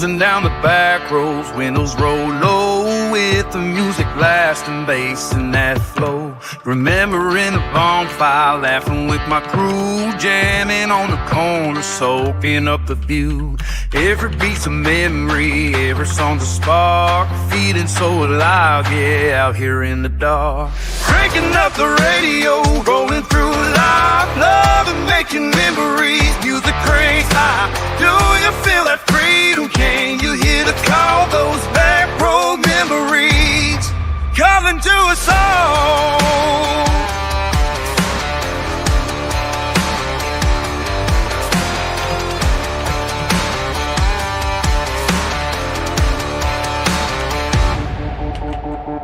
Cruising down the back roads, windows roll low, with the music blasting, bass in that flow. Remembering the bonfire, laughing with my crew, jamming on the corner, soaking up the view. Every beat's a memory, every song's a spark, feeling so alive, yeah, out here in the dark. Cranking up the radio, rolling through life, loving making memories, music cranes high. Do you feel that freedom? Can you hear the call? Those back road memories calling to us all.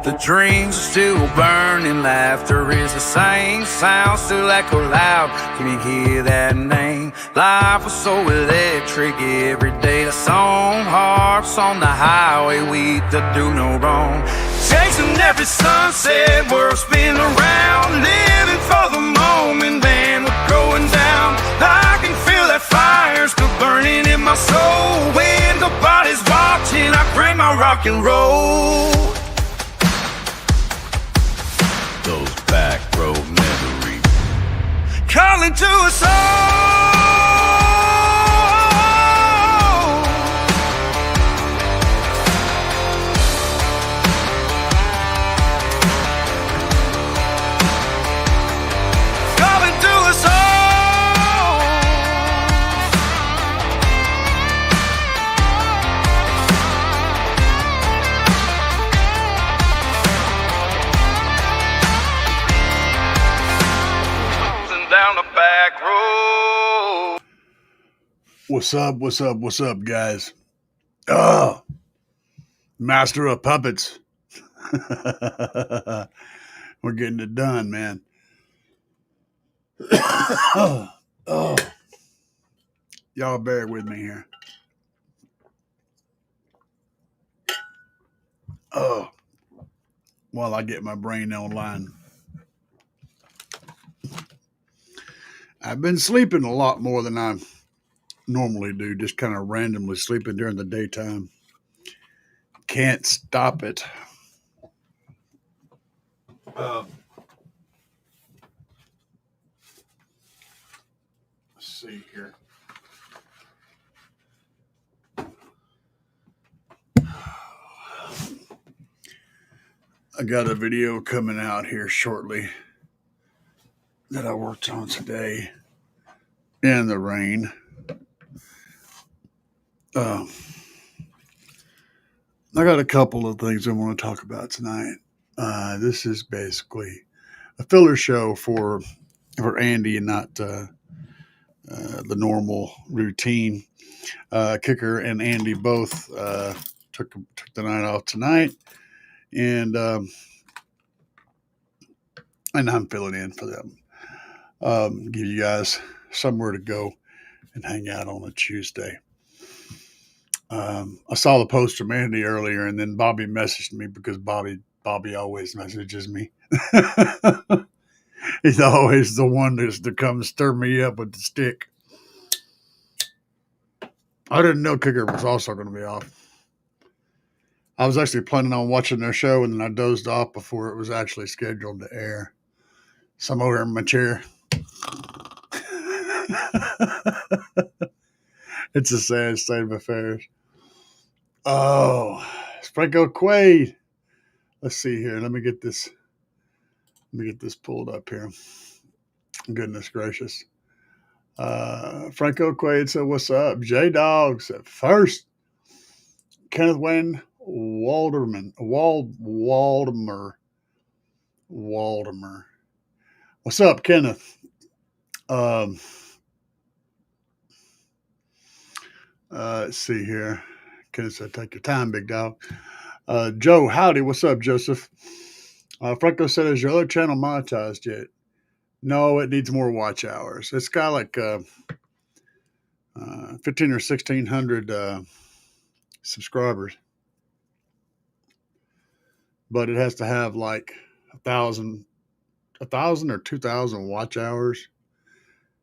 The dreams are still burning, laughter is the same, sound still echo loud, can you hear that name? Life was so electric, every day the song, hearts on the highway, we to do no wrong. Chasing every sunset, world spin around, living for the moment, man, we're going down. I can feel that fire still burning in my soul, when nobody's watching, I bring my rock and roll. Those back road memories calling to us all. Calling to us all. Down the back road. What's up, guys? Master of Puppets. We're getting it done, man. Oh. Y'all bear with me here. Oh. While I get my brain online. I've been sleeping a lot more than I normally do, just kind of randomly sleeping during the daytime. Can't stop it. Let's see here. I got a video coming out here shortly that I worked on today in the rain. I got a couple of things I want to talk about tonight. This is basically a filler show for Andy and not the normal routine. Kicker and Andy both took the night off tonight, and I'm filling in for them. Give you guys somewhere to go and hang out on a Tuesday. I saw the post from Andy earlier, and then Bobby messaged me because Bobby always messages me. He's always the one to come stir me up with the stick. I didn't know Kicker was also going to be off. I was actually planning on watching their show, and then I dozed off before it was actually scheduled to air. So I'm over here in my chair. It's a sad state of affairs. Oh, Franco Quaid. Let's see here. Let me get this pulled up here. Goodness gracious. Franco Quaid said, "What's up?" J-Dog said, "First, Kenneth Wayne Waldemar. What's up, Kenneth? Let's see here. Kenneth said, "Take your time, big dog." Joe, howdy. What's up, Joseph? Franco said, "Is your other channel monetized yet?" No, it needs more watch hours. It's got like 15 or 1,600 subscribers, but it has to have like 1,000 or 2,000 watch hours,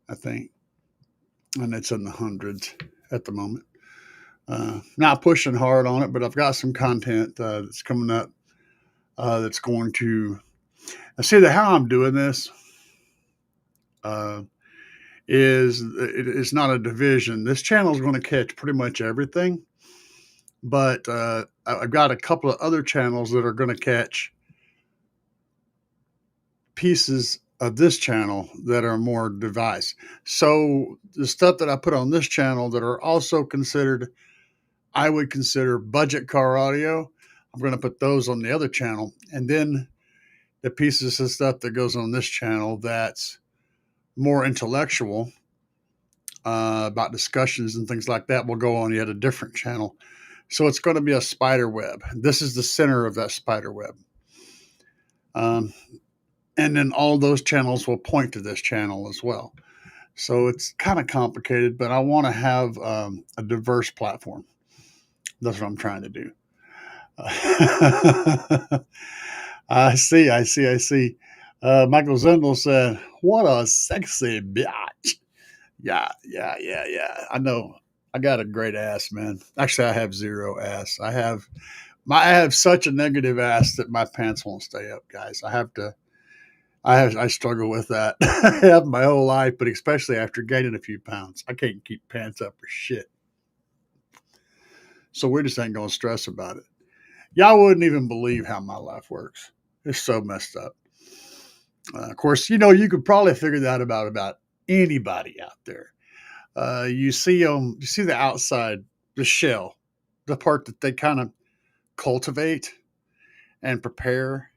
I think, and it's in the hundreds at the moment. Not pushing hard on it, but I've got some content that's coming up that's going to. I see that how I'm doing this uh, it's not a division. This channel is going to catch pretty much everything, but I've got a couple of other channels that are going to catch pieces of this channel that are more device. So the stuff that I put on this channel that are also considered, I would consider budget car audio, I'm going to put those on the other channel. And then the pieces of stuff that goes on this channel that's more intellectual, about discussions and things like that, will go on yet a different channel. So it's going to be a spider web. This is the center of that spider web. And then all those channels will point to this channel as well. So it's kind of complicated, but I want to have a diverse platform. That's what I'm trying to do. I see. Michael Zendel said, "What a sexy bitch." Yeah. I know. I got a great ass, man. Actually, I have zero ass. I have such a negative ass that my pants won't stay up, guys. I struggle with that. I have my whole life, but especially after gaining a few pounds, I can't keep pants up for shit. So we just ain't gonna stress about it. Y'all wouldn't even believe how my life works. It's so messed up. Of course, you could probably figure that about anybody out there. You see the outside, the shell, the part that they kind of cultivate and prepare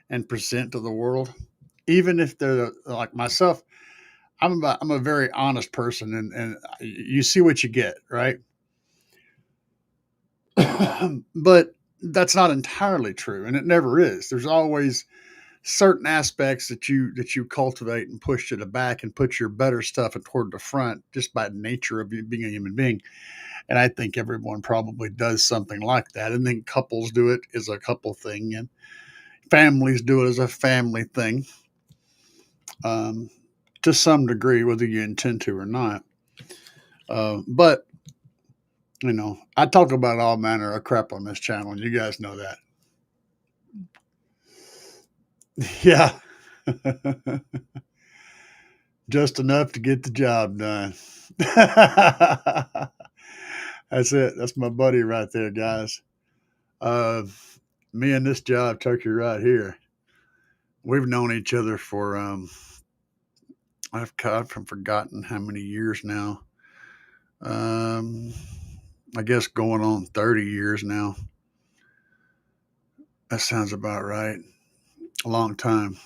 and present to the world. Even if they're like myself, I'm a very honest person, and you see what you get, right? But that's not entirely true, and it never is. There's always certain aspects that you cultivate and push to the back and put your better stuff toward the front just by nature of you being a human being. And I think everyone probably does something like that. And then couples do it as a couple thing, and families do it as a family thing, to some degree, whether you intend to or not. But I talk about all manner of crap on this channel, and you guys know that. Yeah. Just enough to get the job done. That's it. That's my buddy right there, guys. Me and this job turkey right here, we've known each other for, I've forgotten how many years now. I guess going on 30 years now. That sounds about right. A long time.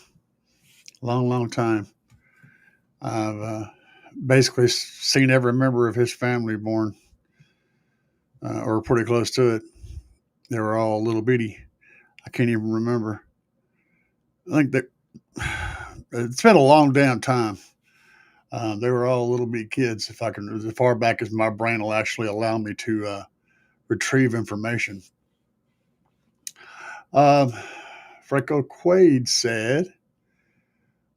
Long time. I've basically seen every member of his family born, or pretty close to it. They were all little bitty. I can't even remember. I think that it's been a long damn time. They were all little bitty kids. If I can, as far back as my brain will actually allow me to retrieve information. Franco Quaid said,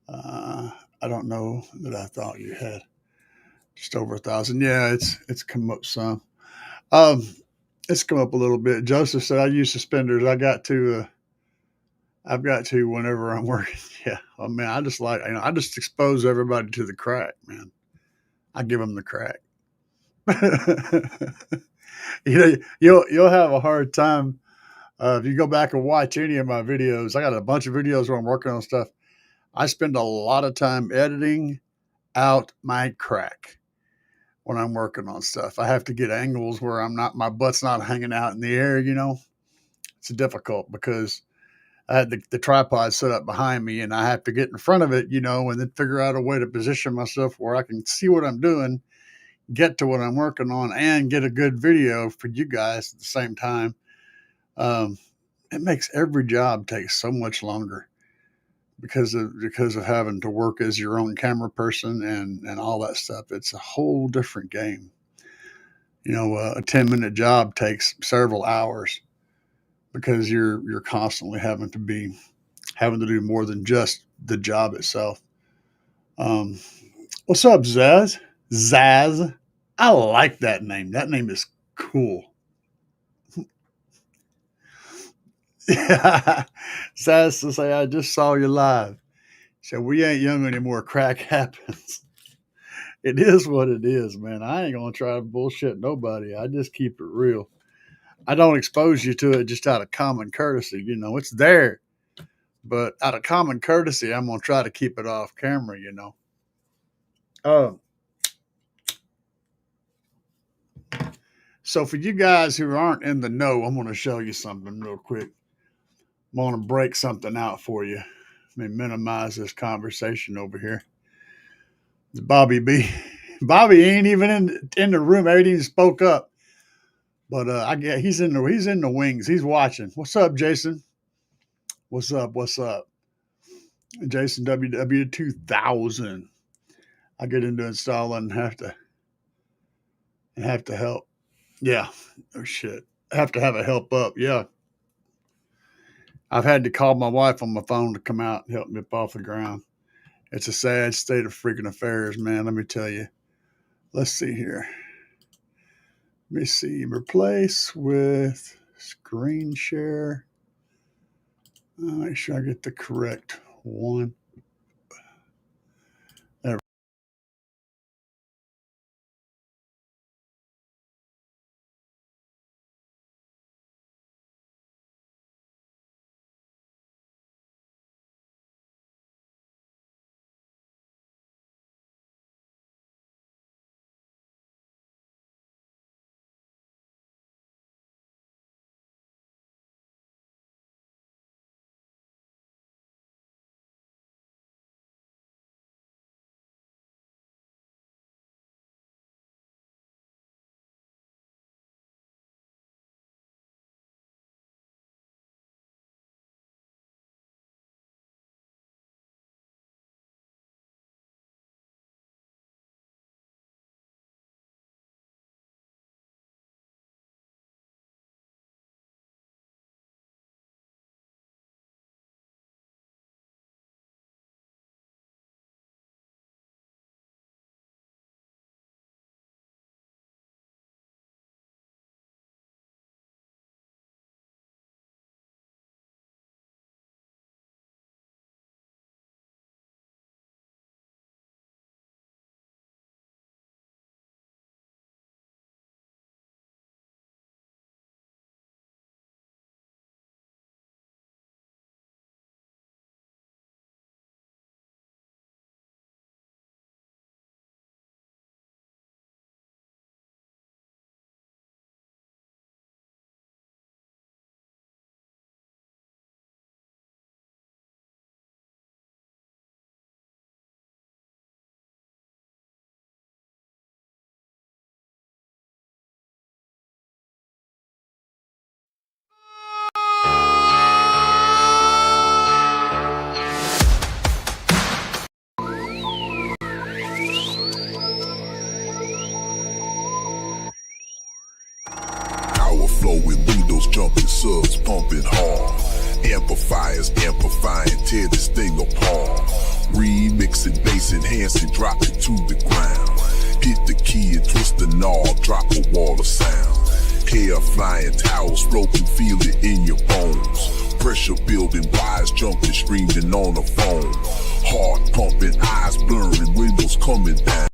"I don't know that I thought you had just over 1,000. Yeah, it's come up some. It's come up a little bit. Joseph said, I use suspenders. I've got to whenever I'm working. Yeah. Oh man, I just expose everybody to the crack, man. I give them the crack. You'll have a hard time. If you go back and watch any of my videos, I got a bunch of videos where I'm working on stuff. I spend a lot of time editing out my crack when I'm working on stuff. I have to get angles where my butt's not hanging out in the air, It's difficult because I had the tripod set up behind me and I have to get in front of it, and then figure out a way to position myself where I can see what I'm doing, get to what I'm working on, and get a good video for you guys at the same time. It makes every job take so much longer because of having to work as your own camera person and all that stuff. It's a whole different game. A 10-minute job takes several hours because you're constantly having to do more than just the job itself. What's up, Zaz? Zaz. I like that name. That name is Cool. Yeah. Says to say, I just saw you live. So we ain't young anymore. Crack happens. It is what it is, man. I ain't gonna try to bullshit nobody. I just keep it real. I don't expose you to it just out of common courtesy. You know, it's there, but out of common courtesy, I'm gonna try to keep it off camera. You know. Oh, so for you guys who aren't in the know, I'm gonna show you something real quick. I'm gonna break something out for you. Let me minimize this conversation over here. Bobby B. Bobby ain't even in the room. Ain't even spoke up. But I get he's in the wings. He's watching. What's up, Jason? What's up? What's up? Jason WW2000. I get into installing and have to help. Yeah. Oh shit. I have to have a help up. Yeah. I've had to call my wife on my phone to come out and help me up off the ground. It's a sad state of freaking affairs, man. Let me tell you. Let's see here. Let me see. Replace with screen share. Make sure I get the correct one. There. Power flowing, windows jumping, subs pumping hard. Amplifiers amplifying, tear this thing apart. Remixing, bass enhancing, drop it to the ground. Hit the key and twist the knob, drop a wall of sound. Hair flying, towels floating, feel it in your bones. Pressure building, wires jumping, screaming on the phone. Heart pumping, eyes blurring, windows coming down.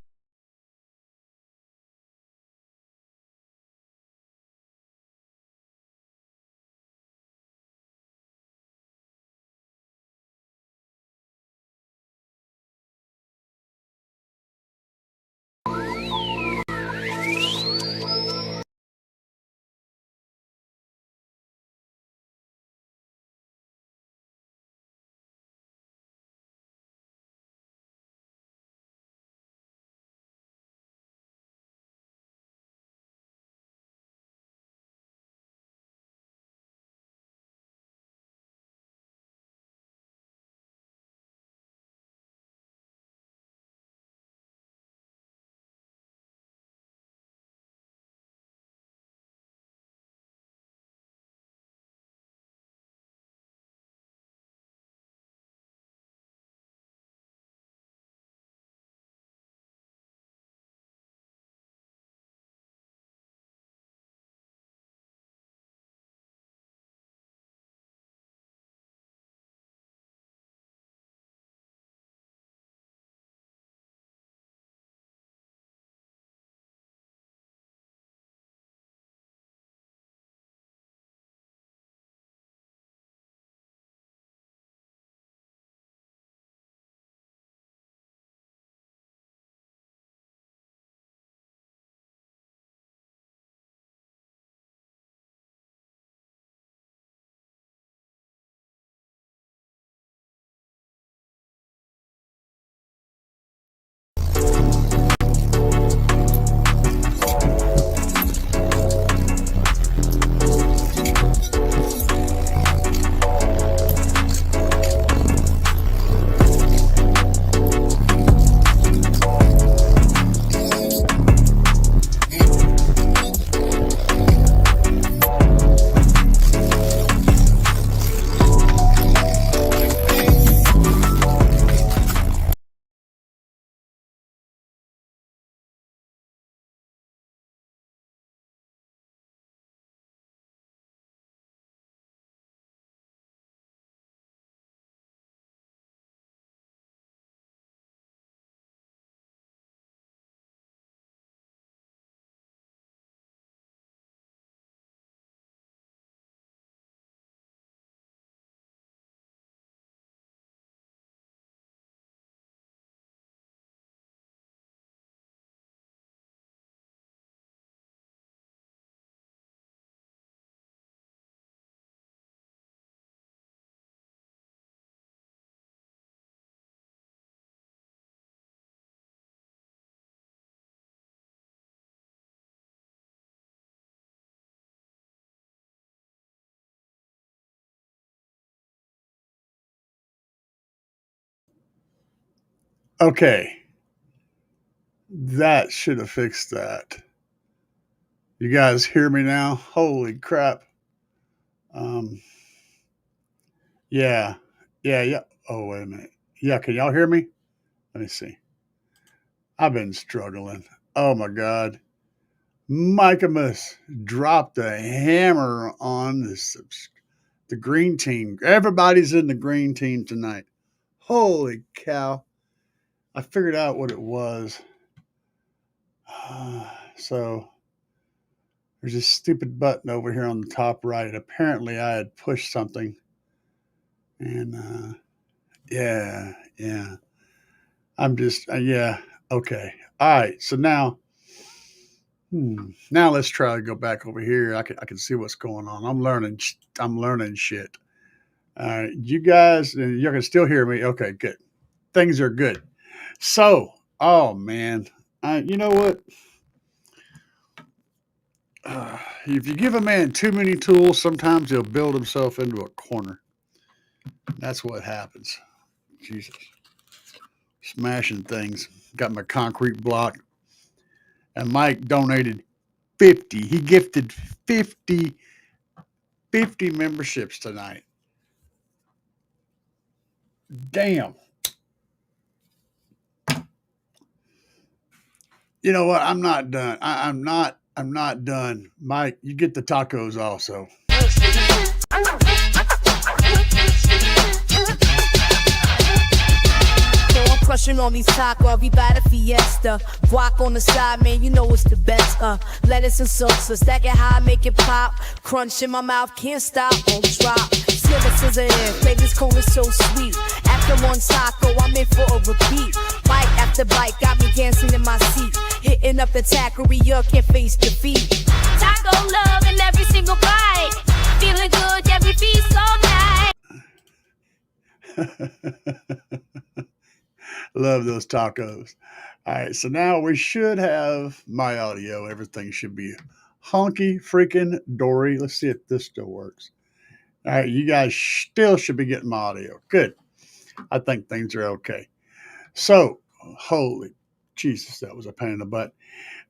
Okay. That should have fixed that. You guys hear me now? Holy crap. Um, yeah. Yeah, yeah. Oh, wait a minute. Yeah, can y'all hear me? Let me see. I've been struggling. Oh my God. Michaemus dropped a hammer on the green team. Everybody's in the green team tonight. Holy cow. I figured out what it was. So there's this stupid button over here on the top right. Apparently I had pushed something. And yeah. I'm just, yeah. Okay. All right. So now now let's try to go back over here. I can see what's going on. I'm learning shit. All right, you guys, you can still hear me. Okay, good. Things are good. So, oh man, you know what? If you give a man too many tools, sometimes he'll build himself into a corner. That's what happens. Jesus, smashing things. Got my concrete block, and Mike donated 50. He gifted 50 memberships tonight. Damn. You know what? I'm not done. I'm not done. Mike, you get the tacos also. Crushing on these tacos, we by the fiesta. Guac on the side, man, you know it's the best. Lettuce and salsa, stack it high, make it pop. Crunch in my mouth, can't stop, won't drop. Sliver scissor in, flavor's cold is so sweet. After one taco, I'm in for a repeat. Bite after bite, got me dancing in my seat. Hitting up the taqueria, can't face defeat. Taco love in every single bite. Feeling good, yeah, we feast all night. Love those tacos. All right, so now we should have my audio. Everything should be honky freaking dory. Let's see if this still works. All right, you guys still should be getting my audio. Good. I think things are okay. So, holy Jesus, that was a pain in the butt.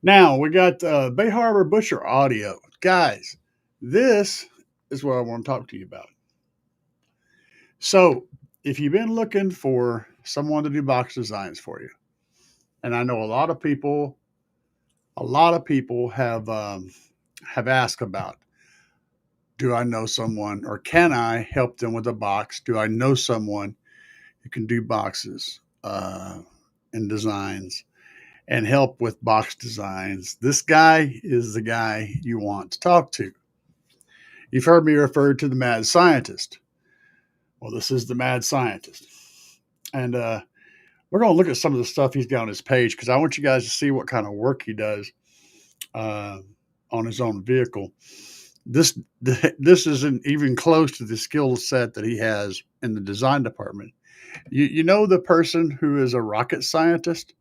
Now we got Bay Harbor Butcher audio. Guys, this is what I want to talk to you about. So, if you've been looking for someone to do box designs for you, and I know a lot of people have asked about, do I know someone or can I help them with a box? Do I know someone who can do boxes and designs and help with box designs? This guy is the guy you want to talk to. You've heard me refer to the mad scientist. Well, this is the mad scientist. And we're going to look at some of the stuff he's got on his page because I want you guys to see what kind of work he does on his own vehicle. This isn't even close to the skill set that he has in the design department. You know the person who is a rocket scientist?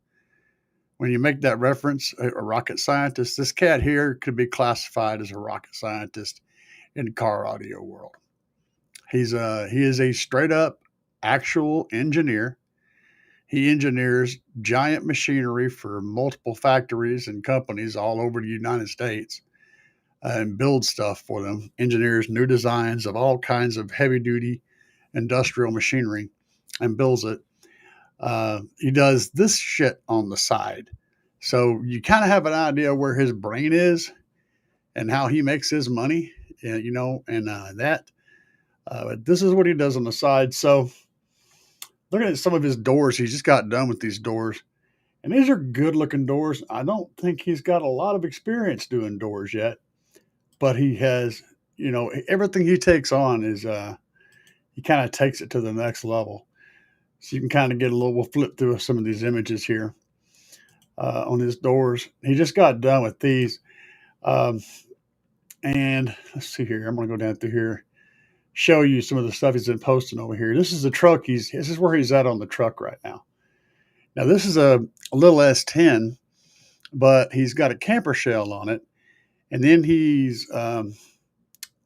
When you make that reference, a rocket scientist, this cat here could be classified as a rocket scientist in the car audio world. He is a straight up actual engineer. He engineers giant machinery for multiple factories and companies all over the United States and builds stuff for them. Engineers new designs of all kinds of heavy duty industrial machinery and builds it. He does this shit on the side. So you kind of have an idea where his brain is and how he makes his money, that. This is what he does on the side. So looking at some of his doors, he just got done with these doors. And these are good looking doors. I don't think he's got a lot of experience doing doors yet, but he has, everything he takes on is, he kind of takes it to the next level. So you can kind of get we'll flip through some of these images here on his doors. He just got done with these. And let's see here. I'm going to go down through here, show you some of the stuff he's been posting over here. This is the truck. This is where he's at on the truck right now. Now, this is a little S10, but he's got a camper shell on it. And then he's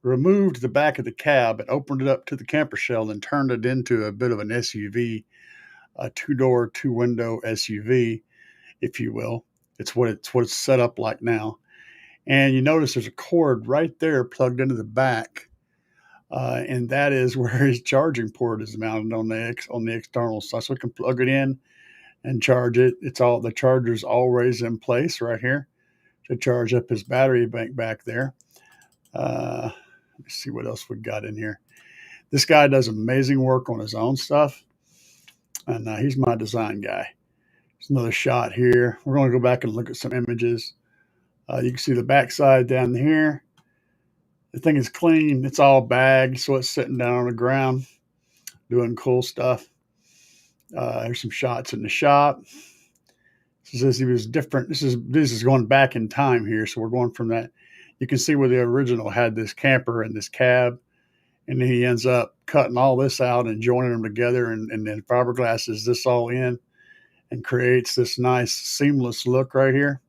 removed the back of the cab and opened it up to the camper shell and turned it into a bit of an SUV a 2-door, 2-window SUV, if you will. It's what it's set up like now. And you notice there's a cord right there plugged into the back, and that is where his charging port is mounted on the external side. So we can plug it in and charge it. The charger's always in place right here to charge up his battery bank back there. Let me see what else we got in here. This guy does amazing work on his own stuff, and he's my design guy. There's another shot here. We're going to go back and look at some images. You can see the backside down here. The thing is clean. It's all bagged, so it's sitting down on the ground doing cool stuff. There's some shots in the shop. This says he was different. This is going back in time here, so we're going from that. You can see where the original had this camper and this cab, and then he ends up cutting all this out and joining them together, and then fiberglasses this all in and creates this nice seamless look right here.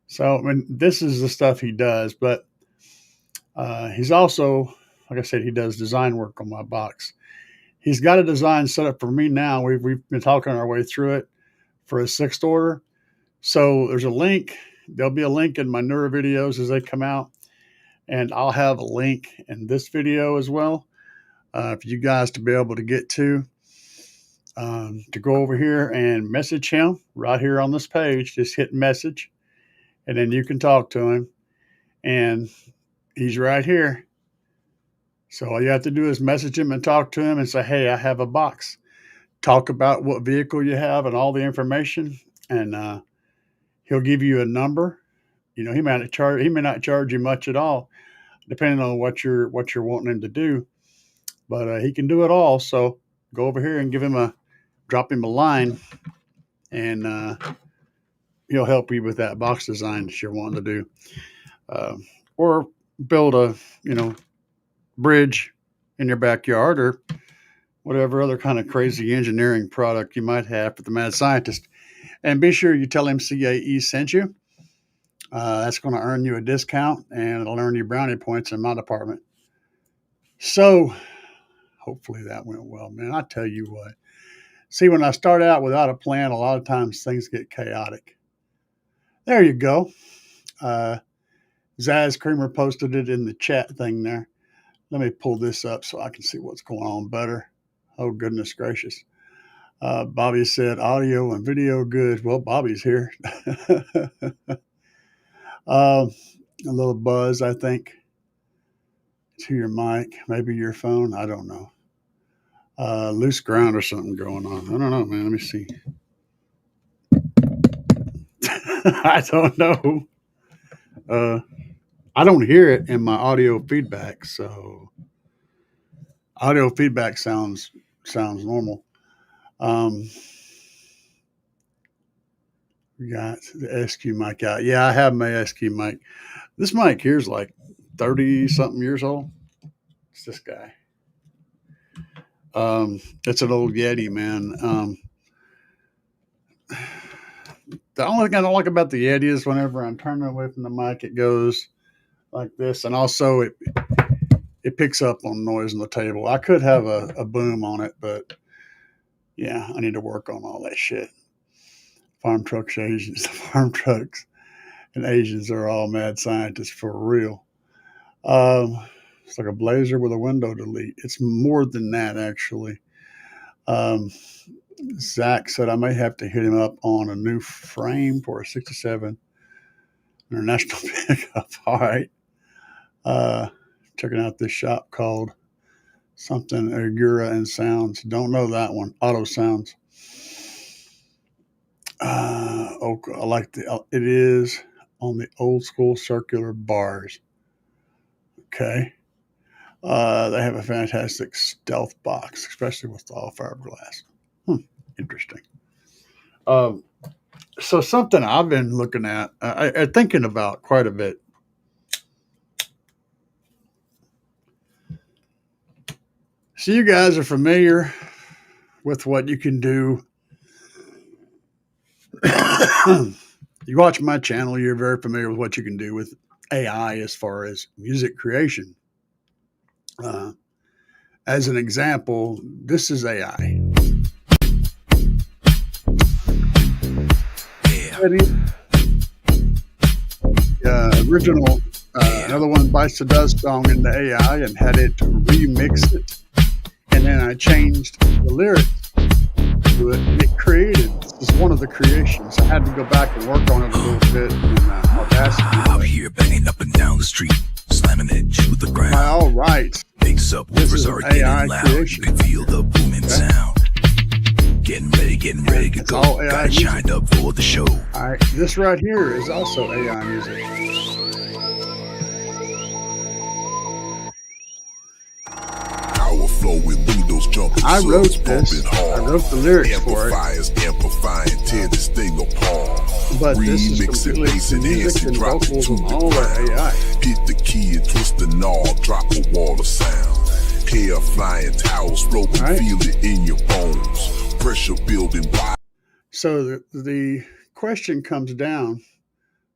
So, I mean, this is the stuff he does, but he's also, like I said, he does design work on my box. He's got a design set up for me now. We've been talking our way through it for a 6th order. So there's a link. There'll be a link in my newer videos as they come out, and I'll have a link in this video as well for you guys to be able to get to go over here and message him right here on this page. Just hit message, and then you can talk to him, and he's right here. So all you have to do is message him and talk to him and say, hey, I have a box. Talk about what vehicle you have and all the information, and he'll give you a number. You know, he may not charge you much at all, depending on what you're wanting him to do. But he can do it all. So go over here and drop him a line, and he'll help you with that box design that you're wanting to do, or build a bridge in your backyard, or whatever other kind of crazy engineering product you might have for the mad scientist. And be sure you tell him CAE sent you. That's going to earn you a discount, and it'll earn you brownie points in my department. So hopefully that went well, man. I tell you what. See, when I start out without a plan, a lot of times things get chaotic. There you go. Zaz Creamer posted it in the chat thing there. Let me pull this up so I can see what's going on better. Oh, goodness gracious. Bobby said audio and video good. Well, Bobby's here. A little buzz, I think, to your mic, maybe your phone. I don't know. Loose ground or something going on. I don't know, man. Let me see. I don't know. I don't hear it in my audio feedback, so audio feedback sounds normal. We got the SQ mic out. Yeah, I have my SQ mic. This mic here is like 30-something years old. It's this guy. It's an old Yeti, man. The only thing I don't like about the Yeti is whenever I'm turning away from the mic, it goes like this, and also it picks up on noise on the table. I could have a boom on it, but yeah, I need to work on all that shit. Farm trucks, Asians, farm trucks and Asians are all mad scientists for real. It's like a blazer with a window delete. It's more than that, actually. Zach said I may have to hit him up on a new frame for a 67 International pickup. All right. Checking out this shop called something Agura and Sounds. Don't know that one. Auto Sounds. I like it is on the old school circular bars. Okay. They have a fantastic stealth box, especially with all fiberglass. Interesting. So something I've been looking at, thinking about quite a bit. So you guys are familiar with what you can do. You watch my channel, you're very familiar with what you can do with AI as far as music creation. As an example, this is AI. Original, another one bites the dust song into AI and had it remix it, and then I changed the lyrics to it, and it created. This is one of the creations. I had to go back and work on it a little bit in Audacity. Out here banging up and down the street, slamming it to the ground. All right. Big subwoofers are getting loud. Creation. You can feel the booming sound. Getting ready to go. Got it shined up for the show. All right. This right here is also AI music. Power flow with windows jumping. I wrote subs this. pumping hard. I wrote the lyrics for it. Amplifiers amplifying, tear this thing apart. But this is Remixing, completely bass and music and drop it vocals to and the all that ground. AI. Hit the key and twist the knob, drop a wall of sound. Hair flying, towels floating, All right. feel it in your bones. Pressure building wide. So the question comes down.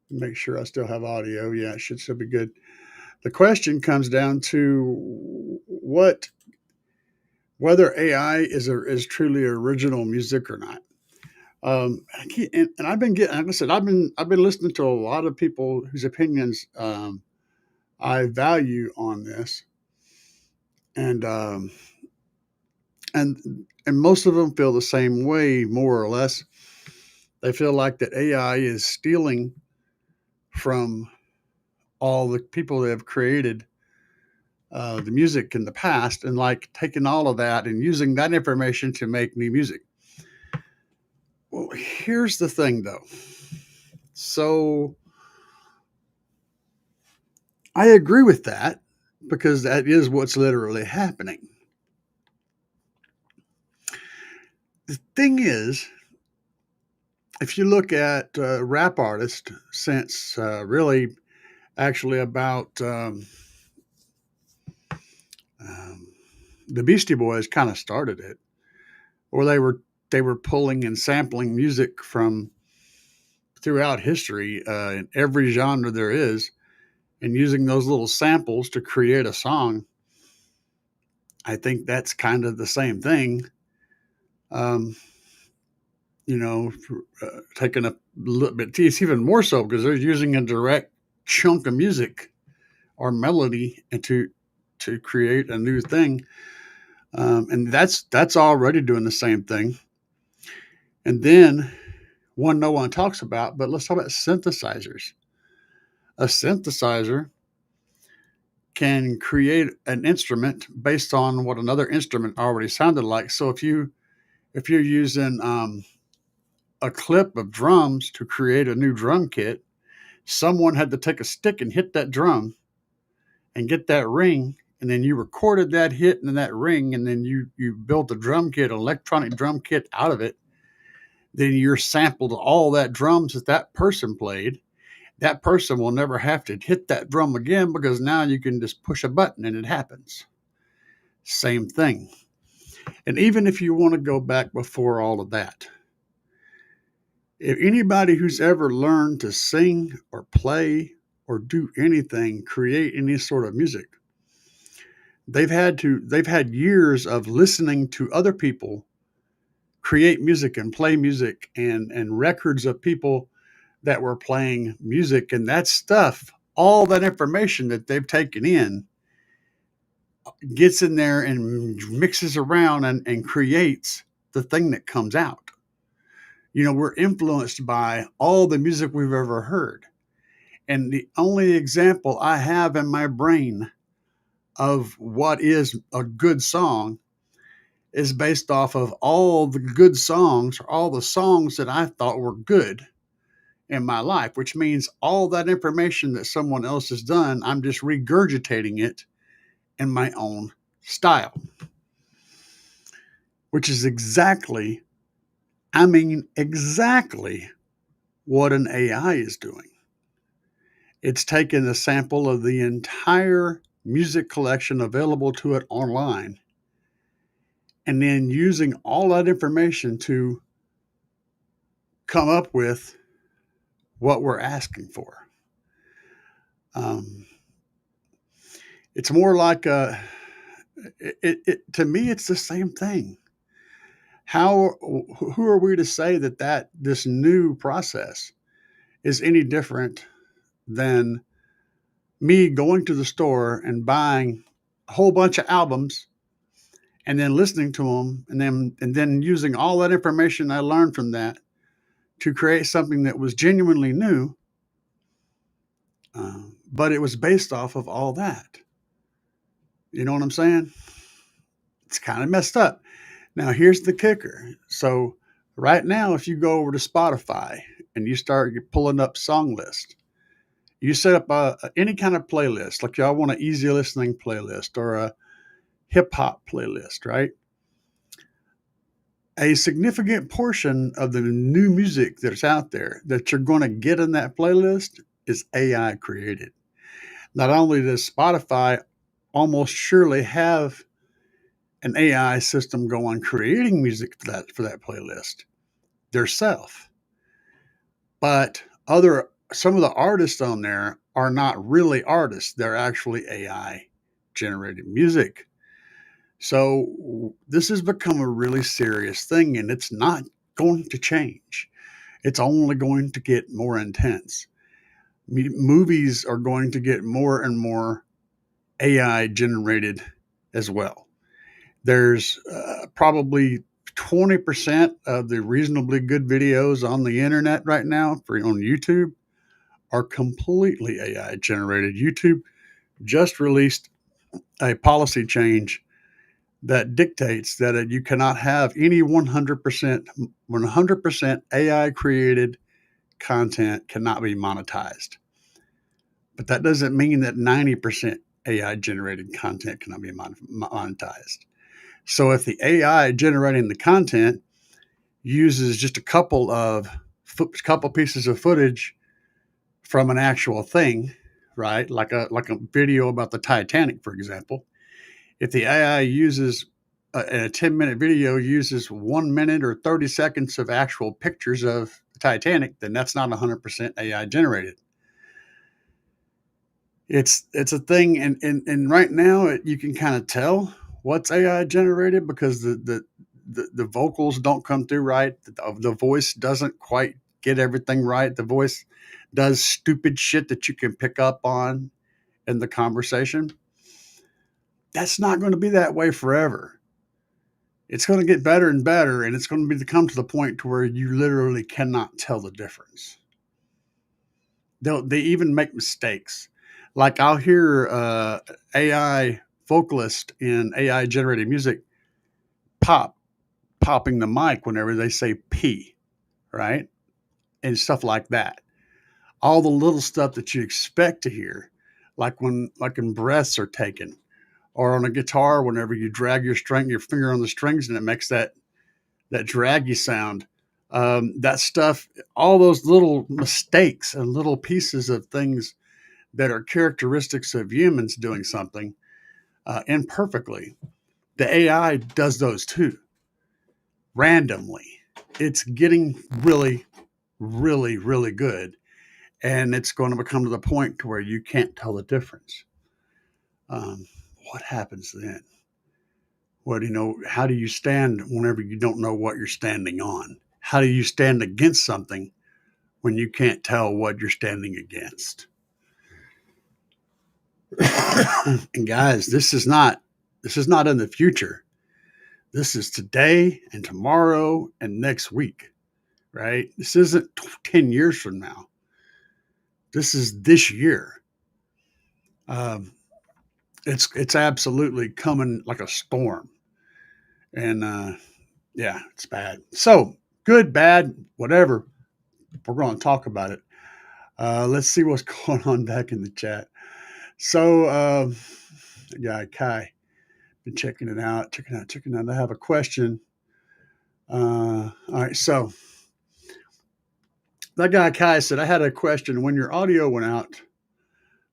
Make sure I still have audio. Yeah, it should still be good. The question comes down to whether AI is truly original music or not. And I've been getting, like I said, I've been listening to a lot of people whose opinions I value on this, and most of them feel the same way, more or less. They feel like that AI is stealing from all the people that have created the music in the past, and like taking all of that and using that information to make new music. Well, here's the thing, though. So I agree with that because that is what's literally happening. The thing is, if you look at rap artists since really actually about the Beastie Boys kind of started it, or they were pulling and sampling music from throughout history in every genre there is, and using those little samples to create a song. I think that's kind of the same thing. Taking a little bit, it's even more so because they're using a direct chunk of music or melody and to create a new thing. And that's already doing the same thing. And then one no one talks about, but let's talk about synthesizers. A synthesizer can create an instrument based on what another instrument already sounded like. So if you're using a clip of drums to create a new drum kit, someone had to take a stick and hit that drum and get that ring, and then you recorded that hit and that ring, and then you built a drum kit, an electronic drum kit out of it. Then you're sampled all that drums that person played. That person will never have to hit that drum again because now you can just push a button and it happens. Same thing. And even if you want to go back before all of that, if anybody who's ever learned to sing or play or do anything, create any sort of music, they've had years of listening to other people create music and play music, and records of people that were playing music, and that stuff, all that information that they've taken in gets in there and mixes around and creates the thing that comes out. We're influenced by all the music we've ever heard. And the only example I have in my brain of what is a good song is based off of all the good songs, or all the songs that I thought were good in my life, which means all that information that someone else has done, I'm just regurgitating it in my own style, which is exactly what an AI is doing. It's taken a sample of the entire music collection available to it online, and then using all that information to come up with what we're asking for. It's more like to me, it's the same thing. Who are we to say that this new process is any different than me going to the store and buying a whole bunch of albums and then listening to them and then using all that information I learned from that to create something that was genuinely new, but it was based off of all that. You know what I'm saying? It's kind of messed up. Now, here's the kicker. So right now, if you go over to Spotify and you start pulling up song list, you set up any kind of playlist, like y'all want an easy listening playlist or a hip hop playlist, right? A significant portion of the new music that's out there that you're going to get in that playlist is AI created. Not only does Spotify almost surely have an AI system going creating music for that playlist theirself, but some of the artists on there are not really artists. They're actually AI generated music. So this has become a really serious thing, and it's not going to change. It's only going to get more intense. Movies are going to get more and more AI generated as well. There's probably 20% of the reasonably good videos on the internet right now on YouTube are completely AI generated. YouTube just released a policy change that dictates that you cannot have any 100% AI created content cannot be monetized. But that doesn't mean that 90% AI generated content cannot be monetized. So if the AI generating the content uses just a couple pieces of footage from an actual thing, right? Like a video about the Titanic, for example. If the AI uses in a 10-minute video uses 1 minute or 30 seconds of actual pictures of the Titanic, then that's not 100% AI generated. It's a thing, and right now you can kind of tell what's AI generated because the vocals don't come through right. The voice doesn't quite get everything right. The voice does stupid shit that you can pick up on in the conversation. That's not going to be that way forever. It's going to get better and better, and it's going to come to the point to where you literally cannot tell the difference. They even make mistakes. Like I'll hear AI vocalist in AI generated music popping the mic whenever they say P, right? And stuff like that. All the little stuff that you expect to hear, like when breaths are taken, or on a guitar whenever you drag your finger on the strings and it makes that draggy sound. That stuff, all those little mistakes and little pieces of things that are characteristics of humans doing something imperfectly. The AI does those too, randomly. It's getting really, really, really good. And it's going to become to the point to where you can't tell the difference. What happens then? How do you stand whenever you don't know what you're standing on? How do you stand against something when you can't tell what you're standing against? And guys, this is not in the future. This is today and tomorrow and next week, right? This isn't 10 years from now. This is this year. It's absolutely coming like a storm. And yeah, it's bad. So good, bad, whatever. We're going to talk about it. Let's see what's going on back in the chat. So, yeah, Kai, been checking it out. I have a question. All right, so that guy Kai said, I had a question. When your audio went out,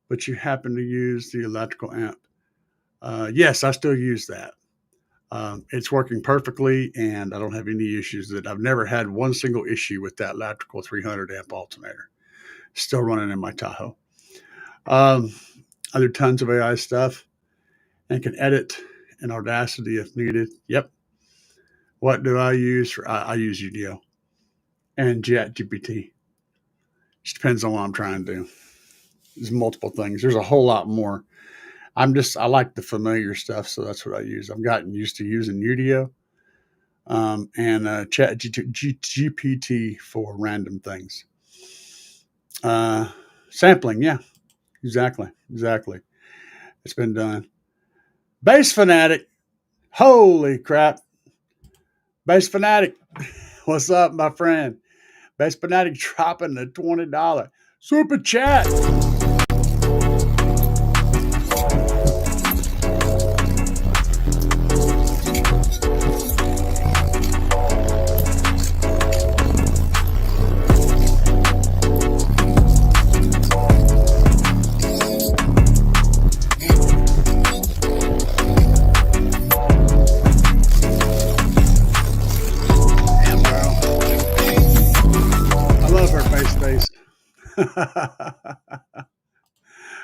but you happen to use the electrical amp. Yes, I still use that. It's working perfectly, and I don't have any issues with it. I've never had one single issue with that electrical 300 amp alternator. Still running in my Tahoe. Other tons of AI stuff, and can edit in Audacity if needed. Yep. What do I use? I use UDO and ChatGPT. Just depends on what I'm trying to do. There's multiple things. There's a whole lot more. I like the familiar stuff, so that's what I use. I've gotten used to using Udio and Chat GPT for random things. Sampling, yeah, exactly. It's been done. Bass Fanatic, holy crap. Bass Fanatic, what's up, my friend? Bass Fanatic dropping the $20 super chat.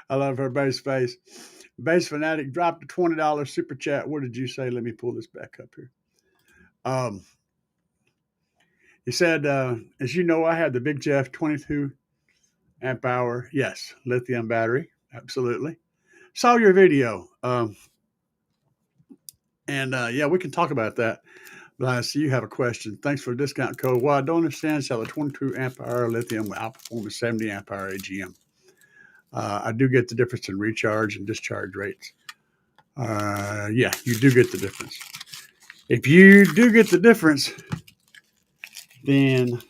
I love her bass face. Bass Fanatic dropped a $20 super chat. What did you say? Let me pull this back up here. He said, as you know, I had the Big Jeff 22 amp hour. Yes, lithium battery. Absolutely. Saw your video. Yeah, we can talk about that. But I see you have a question. Thanks for the discount code. Well, I don't understand how the 22 amp hour lithium will outperform the 70 amp hour AGM. I do get the difference in recharge and discharge rates. Yeah, you do get the difference. If you do get the difference, then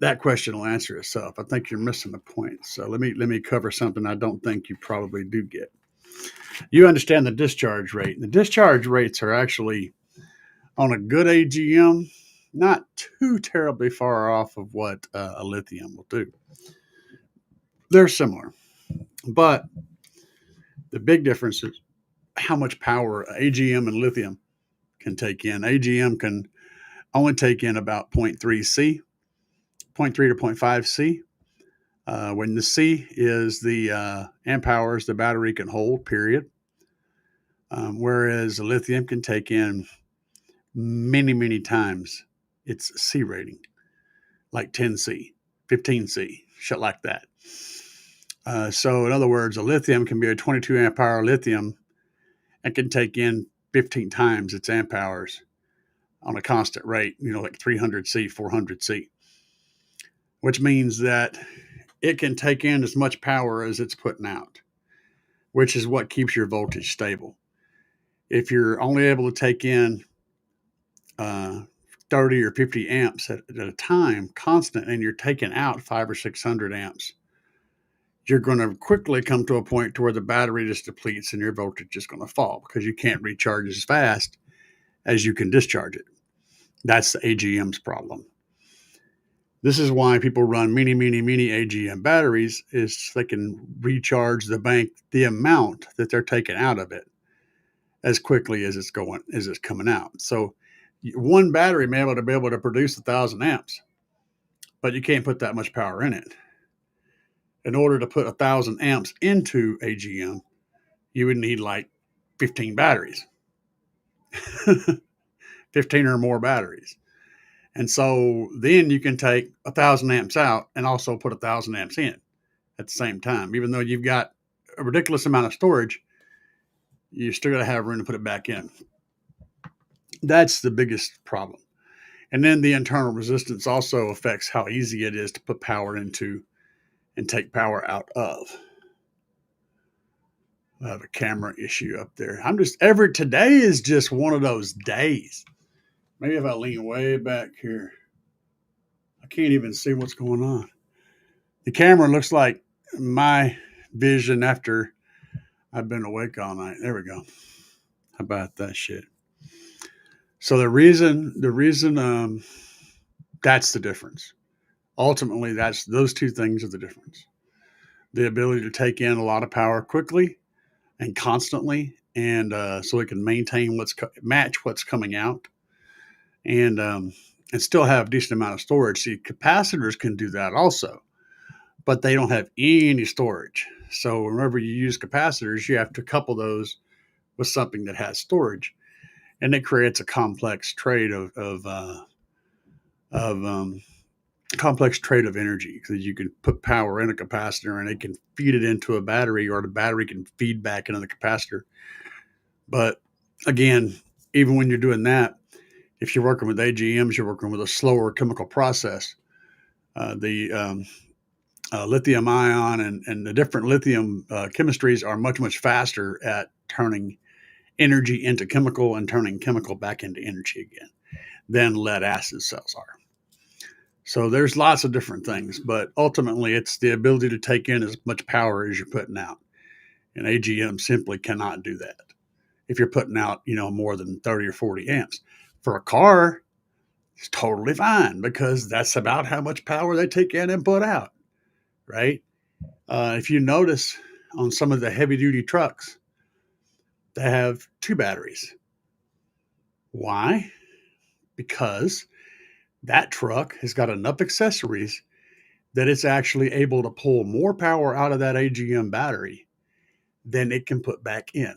that question will answer itself. I think you're missing the point. So let me cover something I don't think you probably do get. You understand the discharge rate. The discharge rates are actually on a good AGM, not too terribly far off of what a lithium will do. They're similar, but the big difference is how much power AGM and lithium can take in. AGM can only take in about 0.3 C, 0.3 to 0.5 C. When the C is the amp hours the battery can hold, period. Whereas the lithium can take in many times its C rating, like 10 C, 15 C, shit like that. So in other words, a lithium can be a 22 amp hour lithium and can take in 15 times its amp hours on a constant rate, like 300 C, 400 C, which means that it can take in as much power as it's putting out, which is what keeps your voltage stable. If you're only able to take in 30 or 50 amps at a time, constant, and you're taking out 500 or 600 amps, you're going to quickly come to a point to where the battery just depletes and your voltage is going to fall because you can't recharge as fast as you can discharge it. That's the AGM's problem. This is why people run many AGM batteries, is they can recharge the bank the amount that they're taking out of it as quickly as it's coming out. So one battery may be able to produce 1,000 amps, but you can't put that much power in it. In order to put 1,000 amps into AGM, you would need like 15 batteries, 15 or more batteries. And so then you can take 1,000 amps out and also put 1,000 amps in at the same time. Even though you've got a ridiculous amount of storage, you still got to have room to put it back in. That's the biggest problem. And then the internal resistance also affects how easy it is to put power into and take power out of. I have a camera issue up there. Today is just one of those days. Maybe if I lean way back here, I can't even see what's going on. The camera looks like my vision after I've been awake all night. There we go. How about that shit? So the reason that's the difference. Ultimately, those two things are the difference. The ability to take in a lot of power quickly and constantly, and so it can maintain match what's coming out, and still have a decent amount of storage. See, capacitors can do that also, but they don't have any storage. So whenever you use capacitors, you have to couple those with something that has storage, and it creates a complex trade of complex trade of energy, because you can put power in a capacitor and it can feed it into a battery, or the battery can feed back into the capacitor. But again, even when you're doing that, if you're working with AGMs, you're working with a slower chemical process. The lithium ion and the different lithium chemistries are much, much faster at turning energy into chemical and turning chemical back into energy again than lead acid cells are. So there's lots of different things, but ultimately it's the ability to take in as much power as you're putting out. And AGM simply cannot do that if you're putting out, more than 30 or 40 amps. For a car, it's totally fine, because that's about how much power they take in and put out, right? If you notice on some of the heavy duty trucks, they have 2 batteries. Why? Because that truck has got enough accessories that it's actually able to pull more power out of that AGM battery than it can put back in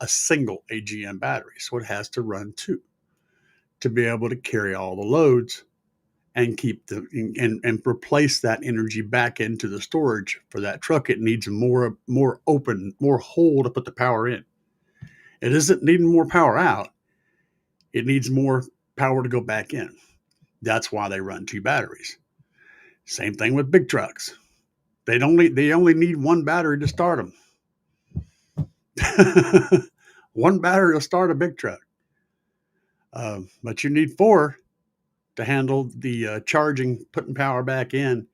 a single AGM battery. So it has to run 2 to be able to carry all the loads and keep and replace that energy back into the storage for that truck. It needs more hole to put the power in. It isn't needing more power out. It needs more power to go back in. That's why they run 2 batteries. Same thing with big trucks. They only need 1 battery to start them. 1 battery will start a big truck. But you need 4 to handle the charging, putting power back in,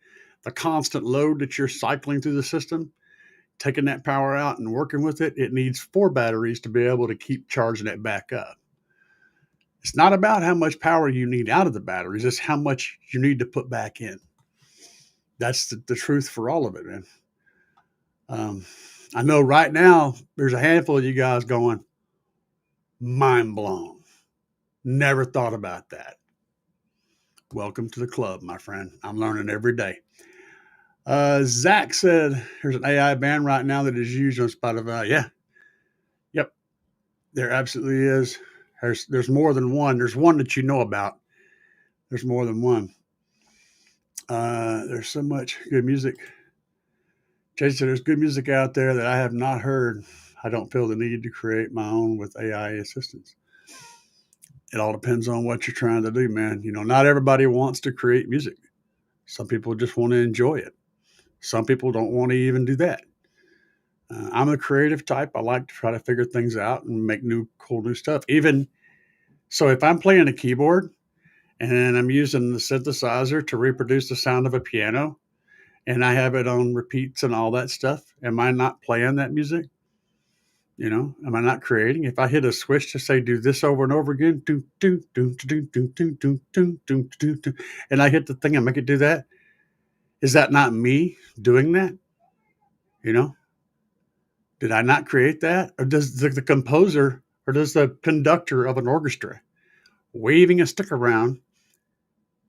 the constant load that you're cycling through the system, taking that power out and working with it. It needs 4 batteries to be able to keep charging it back up. It's not about how much power you need out of the batteries. It's how much you need to put back in. That's the truth for all of it, man. I know right now there's a handful of you guys going, mind blown. Never thought about that. Welcome to the club, my friend. I'm learning every day. Zach said there's an AI band right now that is used on Spotify. Yeah. Yep. There absolutely is. There's more than one. There's one that you know about. There's more than one. There's so much good music. Jason said there's good music out there that I have not heard. I don't feel the need to create my own with AI assistance. It all depends on what you're trying to do, man. Not everybody wants to create music. Some people just want to enjoy it. Some people don't want to even do that. I'm a creative type. I like to try to figure things out and make cool new stuff. Even so, if I'm playing a keyboard and I'm using the synthesizer to reproduce the sound of a piano, and I have it on repeats and all that stuff, am I not playing that music? Am I not creating? If I hit a switch to say, do this over and over again, and I hit the thing and make it do that, is that not me doing that? Did I not create that? Or does the composer, or does the conductor of an orchestra waving a stick around,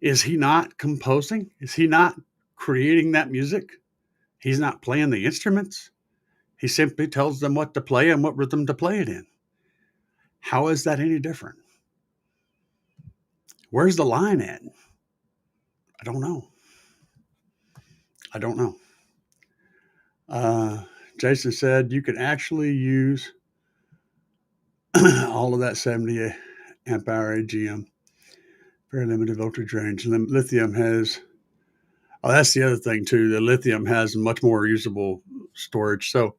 is he not composing? Is he not creating that music? He's not playing the instruments. He simply tells them what to play and what rhythm to play it in. How is that any different? Where's the line at? I don't know. Jason said you can actually use all of that 70 amp hour AGM. Very limited voltage range. Lithium has, that's the other thing too. The lithium has much more usable storage. So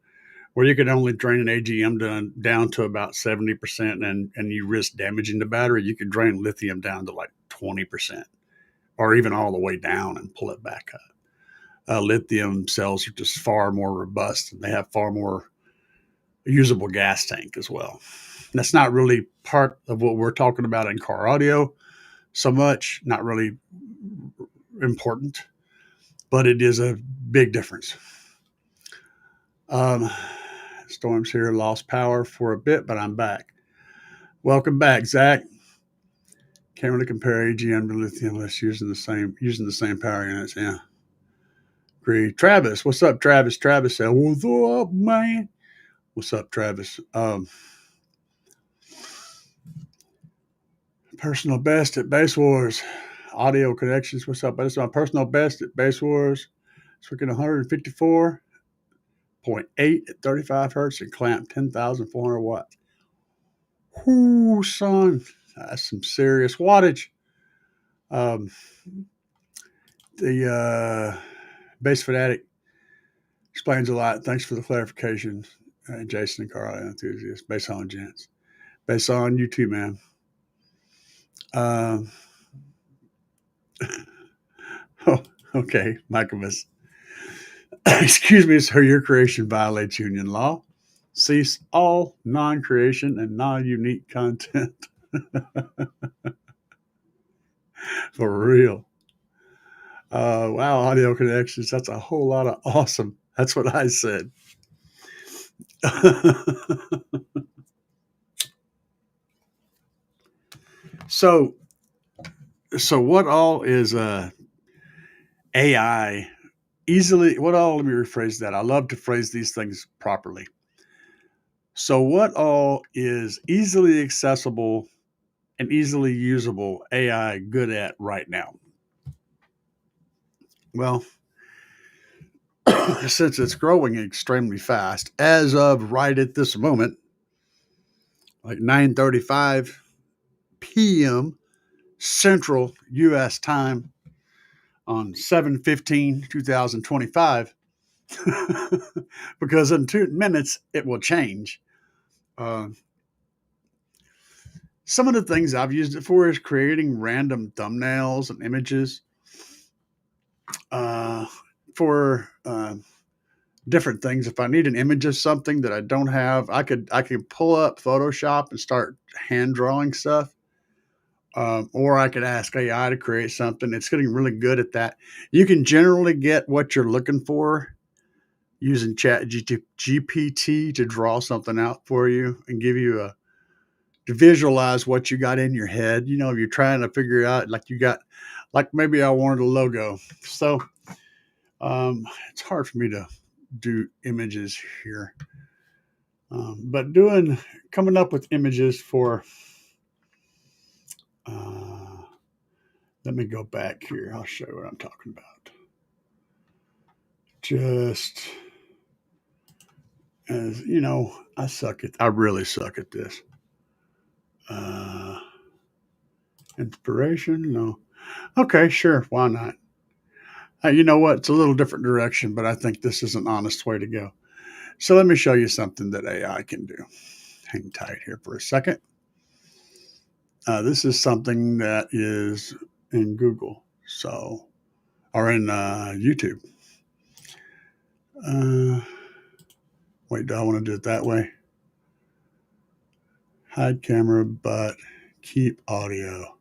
where you can only drain an AGM down to about 70% and you risk damaging the battery, you could drain lithium down to like 20% or even all the way down and pull it back up. Lithium cells are just far more robust, and they have far more usable gas tank as well. And that's not really part of what we're talking about in car audio so much, not really important, but it is a big difference. Storms here, lost power for a bit, but I'm back. Welcome back, Zach. Can't really compare AGM to lithium unless using the same power units. Yeah. Agree. Travis, what's up, Travis? Travis said, "What's up, man?" What's up, Travis? Personal best at Base Wars. Audio Connections. What's up? That's my personal best at Bass Wars. It's freaking 154.8 at 35 hertz and clamp 10,400 watts. Whoo, son. That's some serious wattage. The Bass Fanatic explains a lot. Thanks for the clarification, Jason and Car Audio Enthusiasts. Bass on, gents. Bass on, you too, man. Oh, okay, Michaelmas. Excuse me, sir, your creation violates union law. Cease all non-creation and non-unique content. For real. Wow, Audio Connections. That's a whole lot of awesome. That's what I said. So what all is AI? What all, let me rephrase that. I love to phrase these things properly. So what all is easily accessible and easily usable AI good at right now? Well, since it's growing extremely fast, as of right at this moment, like 9:35 p.m. Central U.S. time on 7/15/2025, because in 2 minutes it will change. Some of the things I've used it for is creating random thumbnails and images for different things. If I need an image of something that I don't have, I could pull up Photoshop and start hand drawing stuff. Or I could ask AI to create something. It's getting really good at that. You can generally get what you're looking for using Chat GPT to draw something out for you and give you to visualize what you got in your head. You know, if you're trying to figure out, like maybe I wanted a logo. So it's hard for me to do images here. But coming up with images for, let me go back here. I'll show you what I'm talking about. Just as you know, I really suck at this. Inspiration? No. Okay, sure. Why not? You know what? It's a little different direction, but I think this is an honest way to go. So let me show you something that AI can do. Hang tight here for a second. This is something that is in Google, or in YouTube. Wait, do I want to do it that way? Hide camera, but keep audio.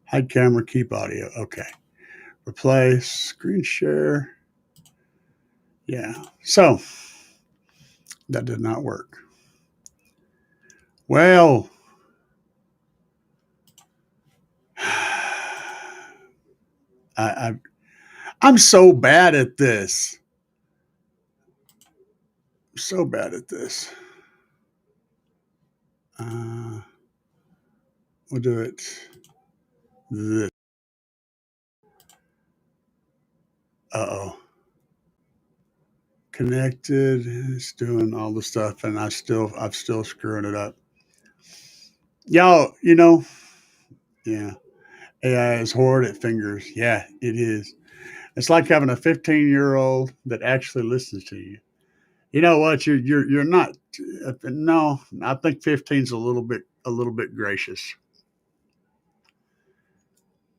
Hide camera, keep audio. Okay. Replace, screen share. Yeah. So that did not work. Well, I'm so bad at this. So bad at this. We'll do it this. Uh-oh. Connected. It's doing all the stuff, and I'm still screwing it up. Y'all, yeah. AI is horrid at fingers. Yeah, it is. It's like having a 15-year-old that actually listens to you. You know what? You're not. No, I think 15's a little bit gracious.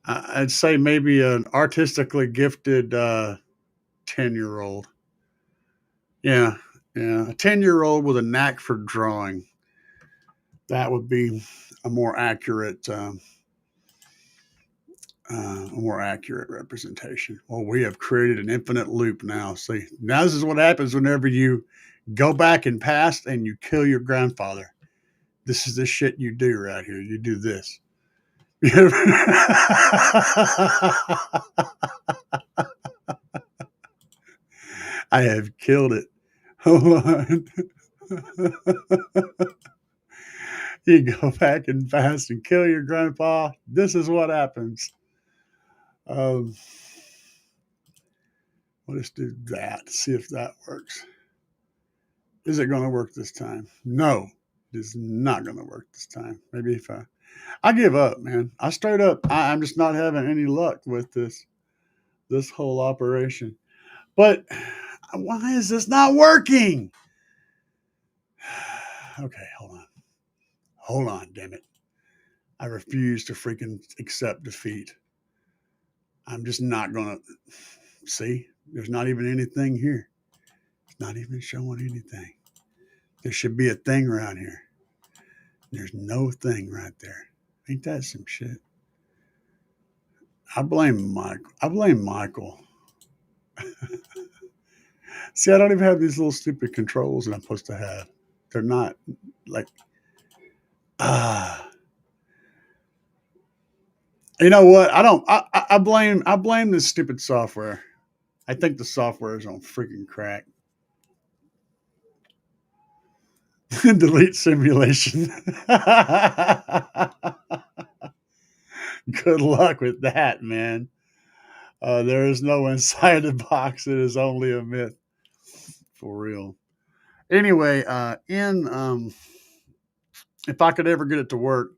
I'd say maybe an artistically gifted 10-year-old. Yeah, a 10-year-old with a knack for drawing. That would be a more accurate representation. Well, we have created an infinite loop now. See, now this is what happens whenever you go back in past and you kill your grandfather. This is the shit you do right here. You do this. I have killed it. Hold on. You go back and fast and kill your grandpa. This is what happens. Um, let's do that. See if that works. Is it going to work this time? No, it is not going to work this time. Maybe if I give up, man. I straight up, I'm just not having any luck with this whole operation. But why is this not working? Okay, hold on, damn it. I refuse to freaking accept defeat. I'm just not gonna see. There's not even anything here. It's not even showing anything. There should be a thing around here. There's no thing right there. Ain't that some shit? I blame Michael. See, I don't even have these little stupid controls that I'm supposed to have. They're not like ah. You know what? I don't. I blame this stupid software. I think the software is on freaking crack. Delete simulation. Good luck with that, man. There is no inside the box. It is only a myth. For real. Anyway, if I could ever get it to work,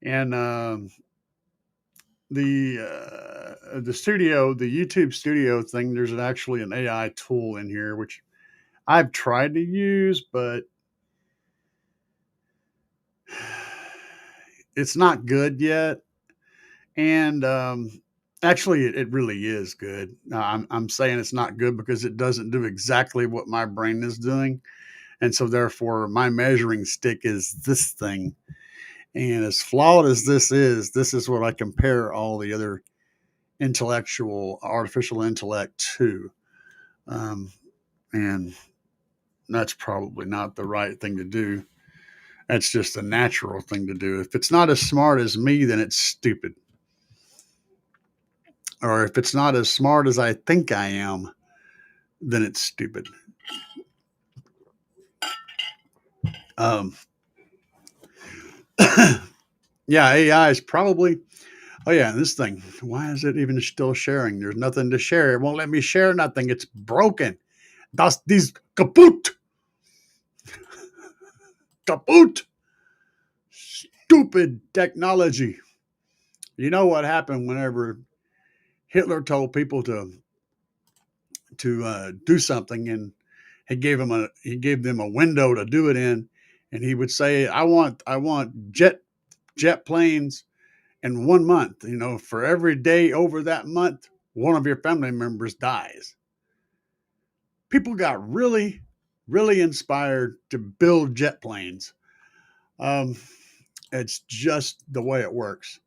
and the studio, the YouTube studio thing, there's actually an AI tool in here which I've tried to use, but it's not good yet. And actually, it really is good. I'm saying it's not good because it doesn't do exactly what my brain is doing. And so, therefore, my measuring stick is this thing. And as flawed as this is what I compare all the other artificial intellect to. And that's probably not the right thing to do. That's just a natural thing to do. If it's not as smart as me, then it's stupid. Or if it's not as smart as I think I am, then it's stupid. Um, yeah, AI is probably. Oh yeah, this thing. Why is it even still sharing? There's nothing to share. It won't let me share nothing. It's broken. Das dies kaputt. Kaputt. Stupid technology. You know what happened whenever Hitler told people to do something, and he gave them a window to do it in, and he would say, I want jet planes in 1 month. For every day over that month, one of your family members dies. People got really, really inspired to build jet planes. It's just the way it works.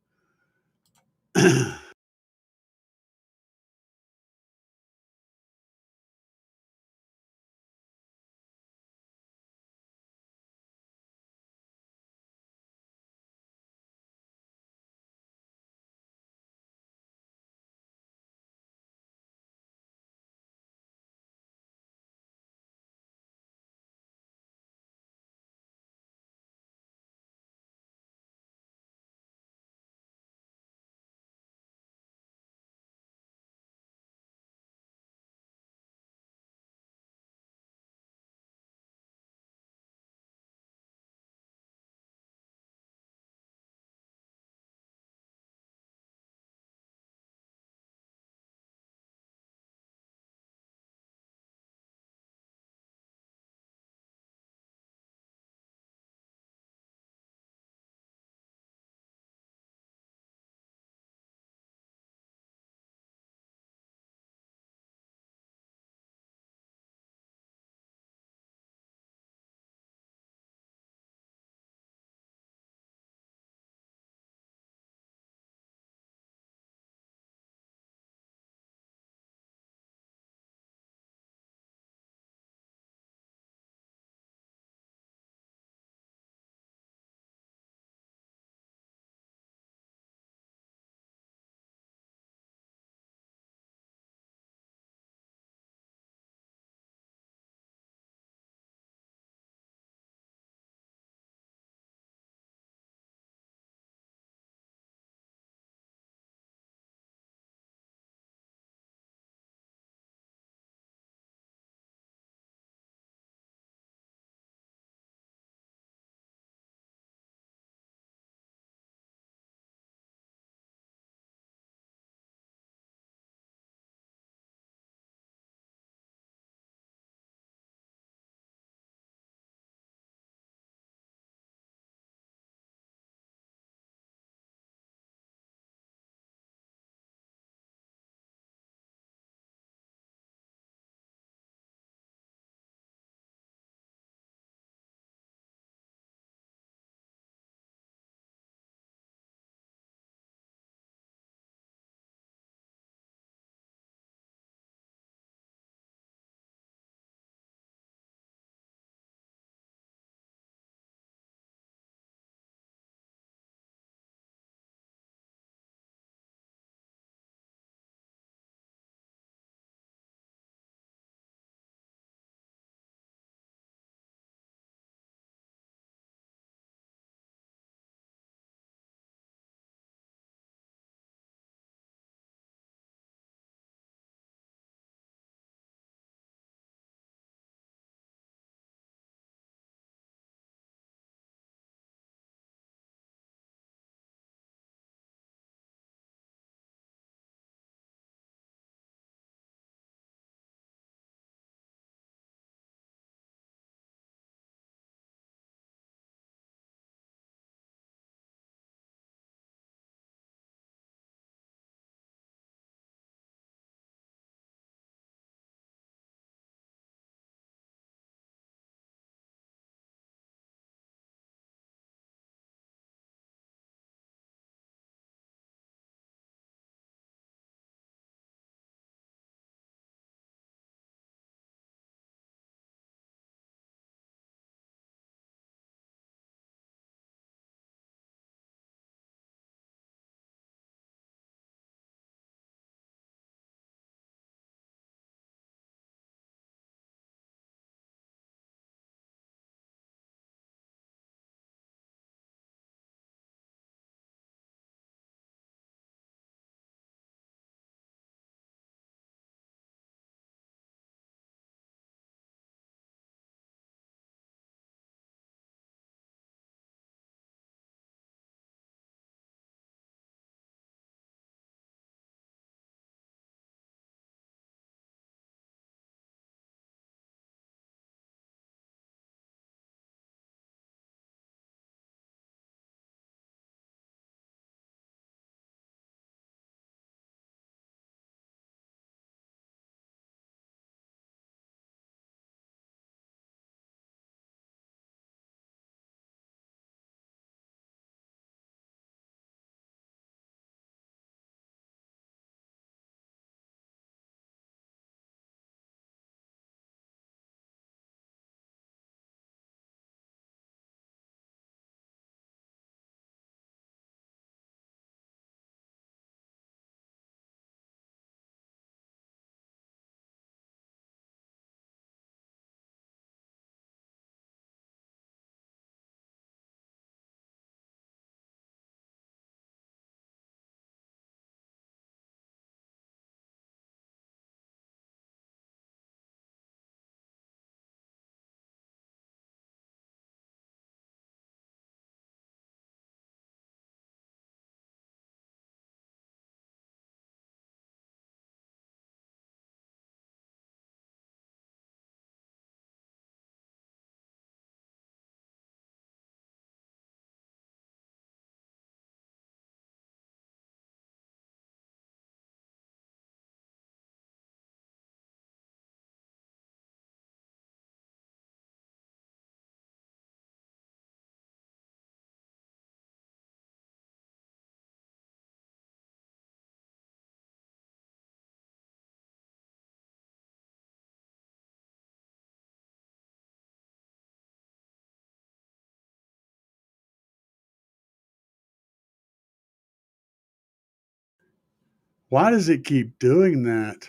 Why does it keep doing that?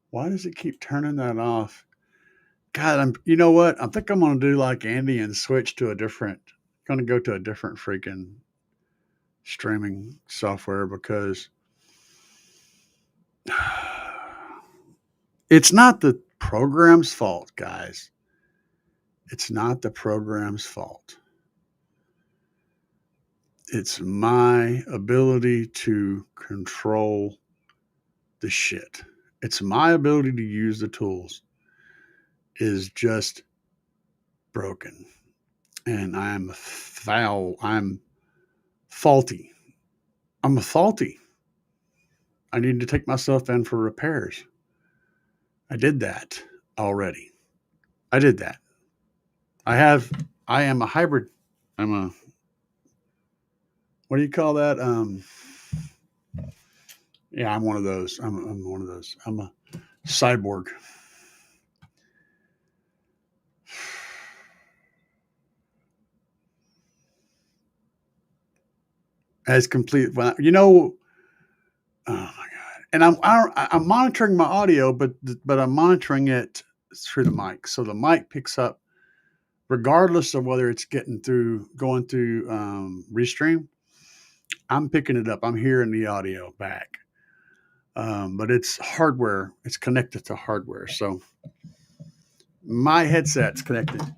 Why does it keep turning that off? God, you know what? I think I'm going to do like Andy and switch to going to go to a different freaking streaming software because it's not the program's fault, guys. It's not the program's fault. It's my ability to control the shit. It's my ability to use the tools is just broken. And I'm foul. I'm faulty. I'm a faulty. I need to take myself in for repairs. I did that already. I did that. I am a hybrid. What do you call that? Yeah, I'm one of those. I'm one of those. I'm a cyborg. As complete, oh my God. And I'm monitoring my audio, but I'm monitoring it through the mic. So the mic picks up regardless of whether it's going through Restream. I'm picking it up. I'm hearing the audio back. But it's hardware. It's connected to hardware. So my headset's connected to.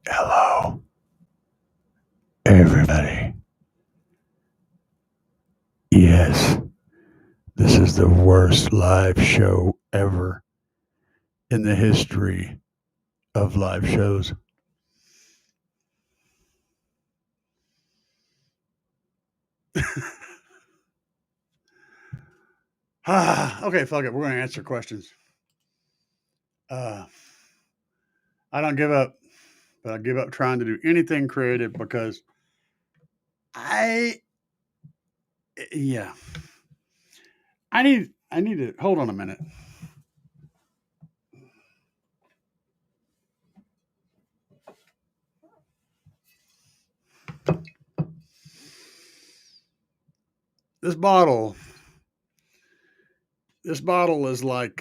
Hello, everybody. Yes, this is the worst live show ever in the history of live shows. Okay, fuck it. We're going to answer questions. I don't give up, but I give up trying to do anything creative because yeah. I need to hold on a minute. This bottle is like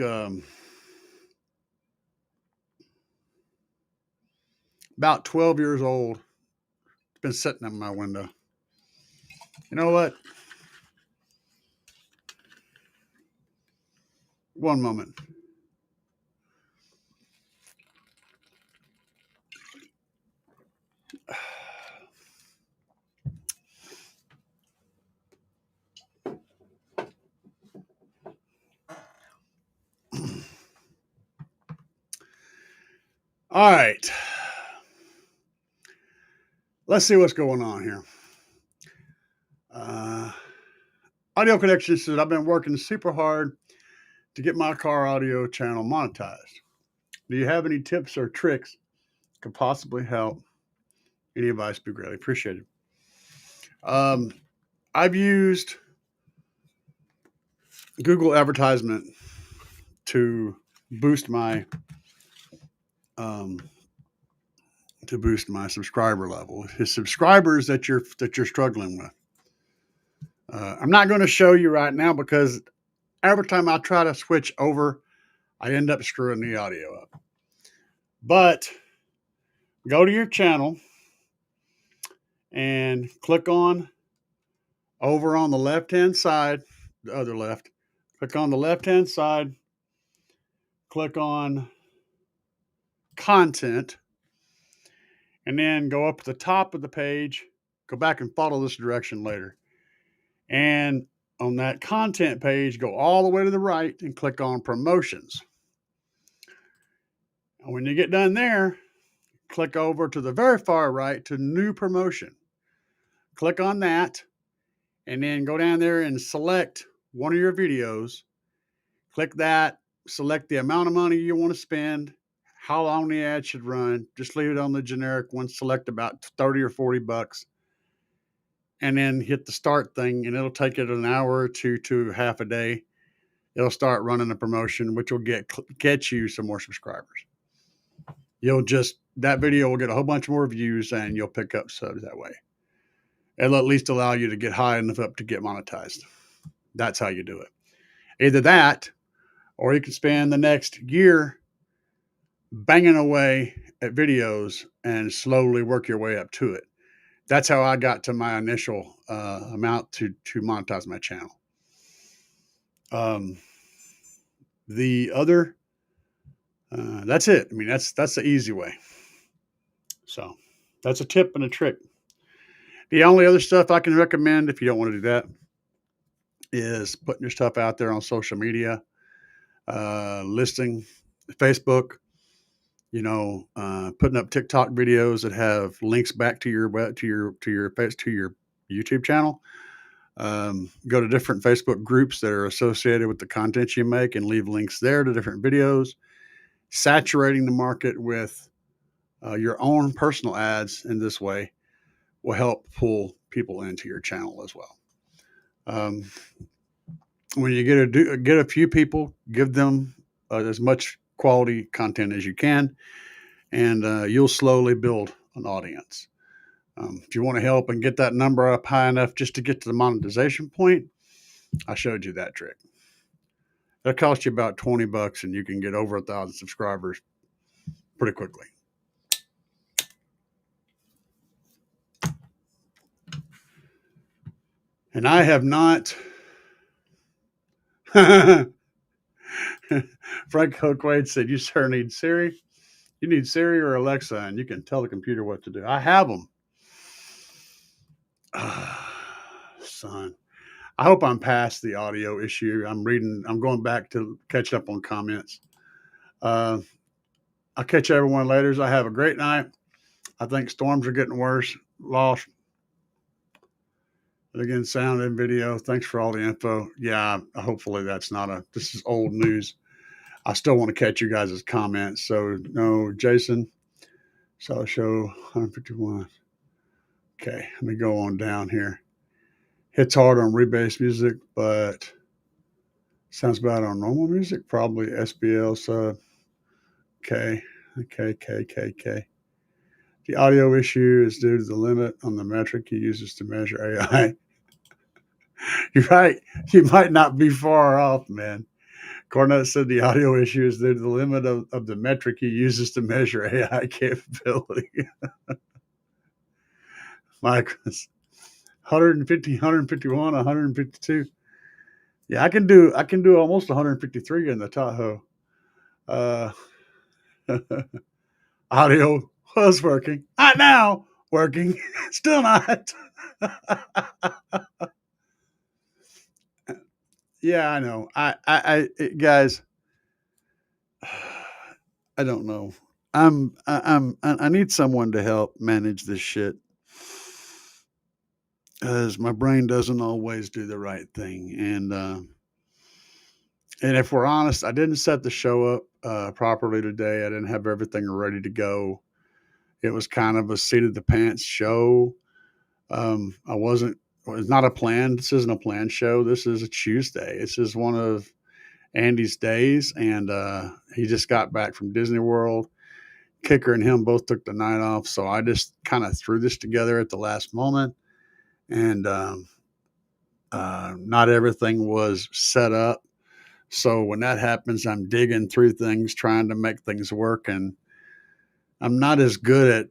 about 12 years old. It's been sitting in my window. You know what? One moment. All right. Let's see what's going on here. Audio Connection says, I've been working super hard to get my car audio channel monetized. Do you have any tips or tricks could possibly help? Any advice would be greatly appreciated. I've used Google advertisement to boost my um, subscriber level. His subscribers that you're struggling with. I'm not going to show you right now because every time I try to switch over, I end up screwing the audio up. But go to your channel and click on over on the left-hand side, the other left. Click on the left-hand side. Click on content. And then go up to the top of the page. Go back and follow this direction later. And on that content page, go all the way to the right and click on promotions. And when you get done there, click over to the very far right to new promotion. Click on that and then go down there and select one of your videos. Click that, select the amount of money you want to spend, how long the ad should run. Just leave it on the generic one, select about 30 or 40 bucks. And then hit the start thing, and it'll take it an hour or two to half a day. It'll start running a promotion, which will get you some more subscribers. That video will get a whole bunch more views, and you'll pick up subs that way. It'll at least allow you to get high enough up to get monetized. That's how you do it. Either that, or you can spend the next year banging away at videos and slowly work your way up to it. That's how I got to my initial amount to monetize my channel. The other, that's it. I mean, that's the easy way. So that's a tip and a trick. The only other stuff I can recommend, if you don't want to do that, is putting your stuff out there on social media, listing, Facebook, putting up TikTok videos that have links back to your YouTube channel. Go to different Facebook groups that are associated with the content you make and leave links there to different videos. Saturating the market with your own personal ads in this way will help pull people into your channel as well. When you get a few people, give them as much quality content as you can, and you'll slowly build an audience. If you want to help and get that number up high enough just to get to the monetization point, I showed you that trick. That costs you about $20, and you can get over 1,000 subscribers pretty quickly. And I have not. Frank Hoquaid said, "You sir need Siri. You need Siri or Alexa, and you can tell the computer what to do." I have them. Son, I hope I'm past the audio issue. I'm going back to catch up on comments. I'll catch everyone later. I have a great night. I think storms are getting worse. Lost. And again, sound and video. Thanks for all the info. Yeah, hopefully this is old news. I still want to catch you guys' comments. So, no, Jason. So I'll show 151. Okay, let me go on down here. Hits hard on rebase music, but sounds bad on normal music. Probably SBL sub. Okay. The audio issue is due to the limit on the metric he uses to measure AI. You're right. You might not be far off, man. Cornette said the audio issue is due to the limit of the metric he uses to measure AI capability. Mike was 150, 151, 152. Yeah, I can do almost 153 in the Tahoe. Audio was working. Not now working. Still not. Yeah, I know. I guys, I don't know. I need someone to help manage this shit, because my brain doesn't always do the right thing. And if we're honest, I didn't set the show up properly today. I didn't have everything ready to go. It was kind of a seat of the pants show. I wasn't it's not a planned. This isn't a planned show. This is a Tuesday. This is one of Andy's days, and he just got back from Disney World. Kicker and him both took the night off, so I just kind of threw this together at the last moment, and not everything was set up. So when that happens, I'm digging through things, trying to make things work, and I'm not as good at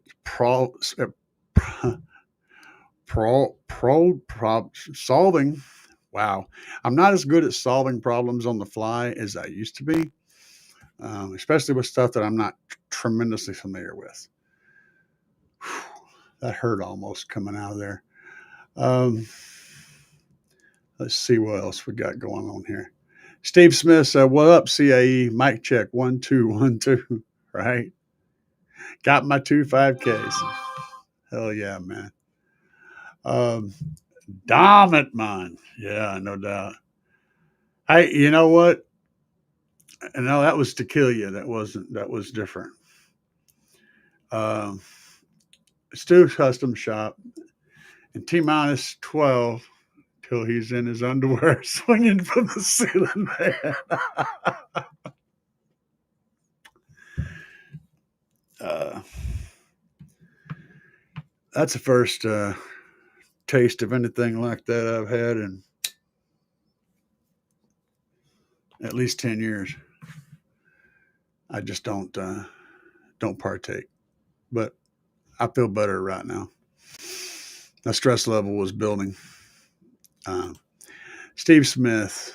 solving. Wow, I'm not as good at solving problems on the fly as I used to be, especially with stuff that I'm not tremendously familiar with. Whew, that hurt almost coming out of there. Let's see what else we got going on here. Steve Smith said, "What up, CAE? Mic check 1 2 1 2." Right? Got my 2 5Ks. Hell yeah, man. Damn it, man. Yeah, no doubt. Hey, you know what? No, that was to kill you. That was different. Stu's Custom Shop and T-minus 12 till he's in his underwear swinging from the ceiling, man. That's the first taste of anything like that I've had in at least 10 years. I just don't partake, but I feel better right now. My stress level was building. Steve Smith,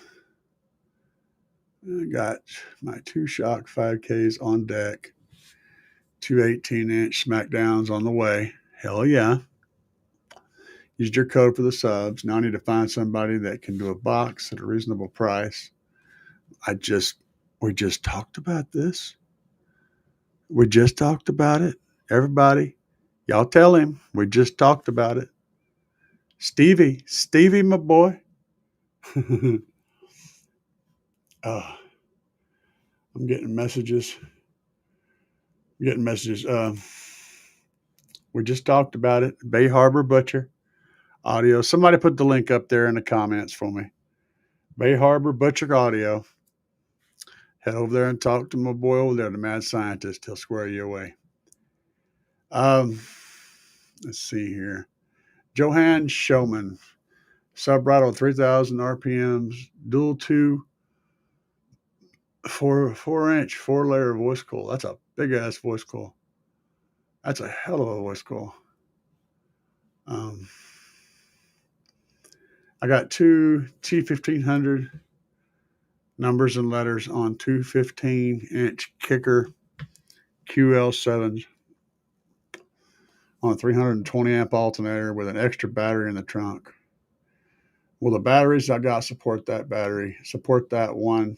I got my 2 Shock 5Ks on deck, 2 18-inch Smackdowns on the way. Hell yeah. Used your code for the subs. Now I need to find somebody that can do a box at a reasonable price. We just talked about this. We just talked about it. Everybody, y'all tell him we just talked about it. Stevie, my boy. I'm getting messages. We just talked about it. Bay Harbor Butcher Audio. Somebody put the link up there in the comments for me. Bay Harbor Butcher Audio. Head over there and talk to my boy over there, the mad scientist. He'll square you away. Let's see here. Johan Showman. Subrato 3,000 RPMs. Dual 2. 4-inch, 4-layer voice coil. That's a big ass voice coil. That's a hell of a voice coil. I got 2 T1500 numbers and letters on 2 15-inch kicker QL7s on a 320 amp alternator with an extra battery in the trunk. Well, the batteries I got support that battery. Support that one.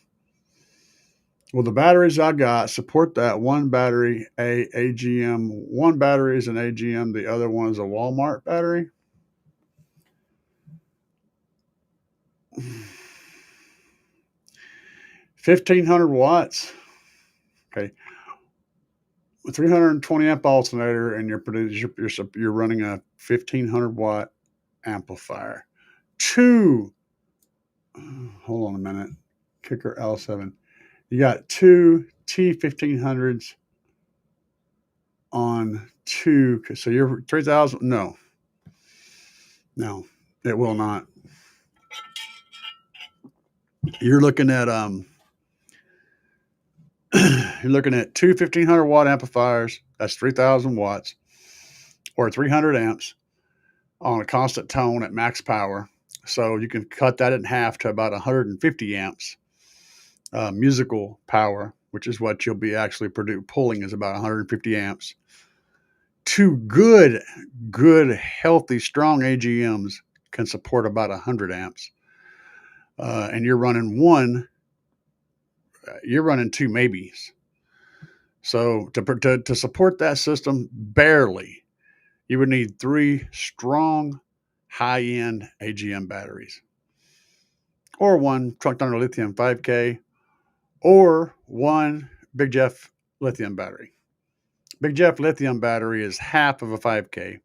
Well, the batteries I got support that one battery, AGM. One battery is an AGM. The other one is a Walmart battery. $1,500 watts. Okay. 320 amp alternator, and you're running a 1,500 watt amplifier. Hold on a minute. Kicker L7. You got 2 T1500s on 2. So you're 3,000. No, it will not. You're looking at you're looking at 2 1,500 watt amplifiers. That's 3,000 watts or 300 amps on a constant tone at max power. So you can cut that in half to about 150 amps. Musical power, which is what you'll be actually pulling, is about 150 amps. 2 good, healthy, strong AGMs can support about 100 amps. And you're running 2 maybes. So to support that system, barely, you would need 3 strong, high-end AGM batteries, or 1 Trunk Thunder Lithium 5K, or 1 Big Jeff lithium battery. Big Jeff lithium battery is half of a 5K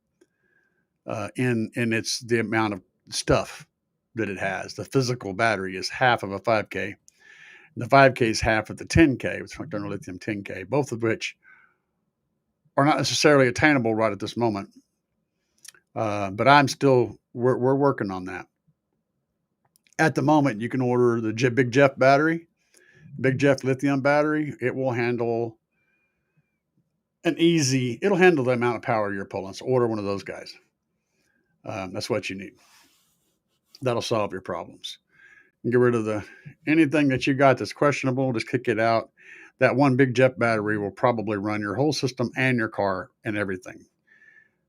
in its the amount of stuff that it has. The physical battery is half of a 5K. And the 5K is half of the 10K, with internal lithium 10K, both of which are not necessarily attainable right at this moment. But we're working on that. At the moment, you can order the Big Jeff battery, Big Jeff lithium battery. It will handle it'll handle the amount of power you're pulling. So order one of those guys. That's what you need. That'll solve your problems. Get rid of anything that you got that's questionable. Just kick it out. That one Big Jeff battery will probably run your whole system and your car and everything.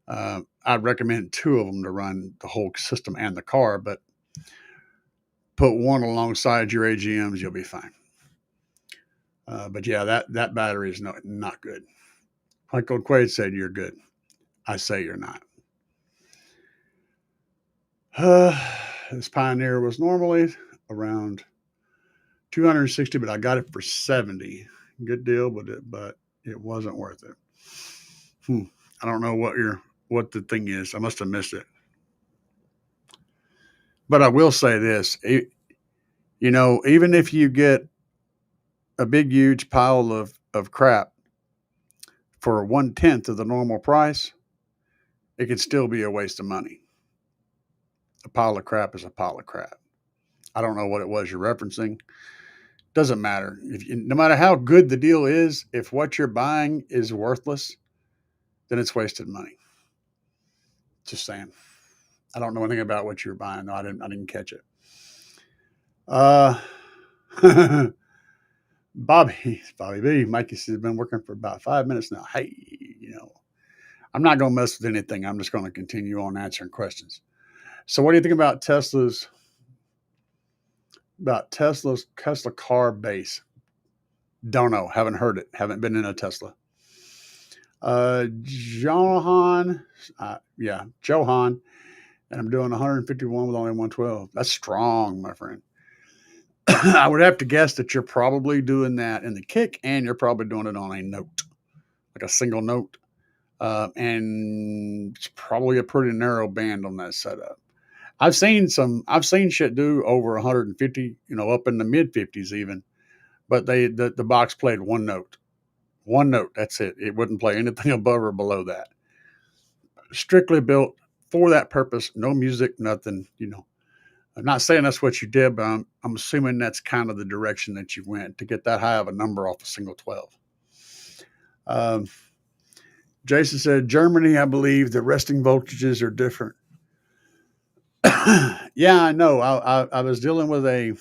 I'd recommend 2 of them to run the whole system and the car, but put one alongside your AGMs, you'll be fine. But yeah, that battery is not good. Like old Quaid said, you're good. I say you're not. This Pioneer was normally around 260, but I got it for 70. Good deal, but it wasn't worth it. I don't know what the thing is. I must have missed it. But I will say this, even if you get a big, huge pile of crap for 1/10 of the normal price, it could still be a waste of money. A pile of crap is a pile of crap. I don't know what it was you're referencing. Doesn't matter. No matter how good the deal is, if what you're buying is worthless, then it's wasted money. Just saying. I don't know anything about what you're buying. No, I didn't catch it. Bobby B. Mikey has been working for about 5 minutes now. Hey, I'm not going to mess with anything. I'm just going to continue on answering questions. So what do you think about Tesla's Tesla car base? Don't know. Haven't heard it. Haven't been in a Tesla. Johan, and I'm doing 151 with only 112. That's strong, my friend. I would have to guess that you're probably doing that in the kick, and you're probably doing it on a note, like a single note. And it's probably a pretty narrow band on that setup. I've seen shit do over 150, up in the mid 50s even, but the box played one note. That's it. It wouldn't play anything above or below that. Strictly built for that purpose. No music, nothing, I'm not saying that's what you did, but I'm assuming that's kind of the direction that you went to get that high of a number off a single 12. Jason said, Germany, I believe the resting voltages are different. Yeah, I know. I was dealing with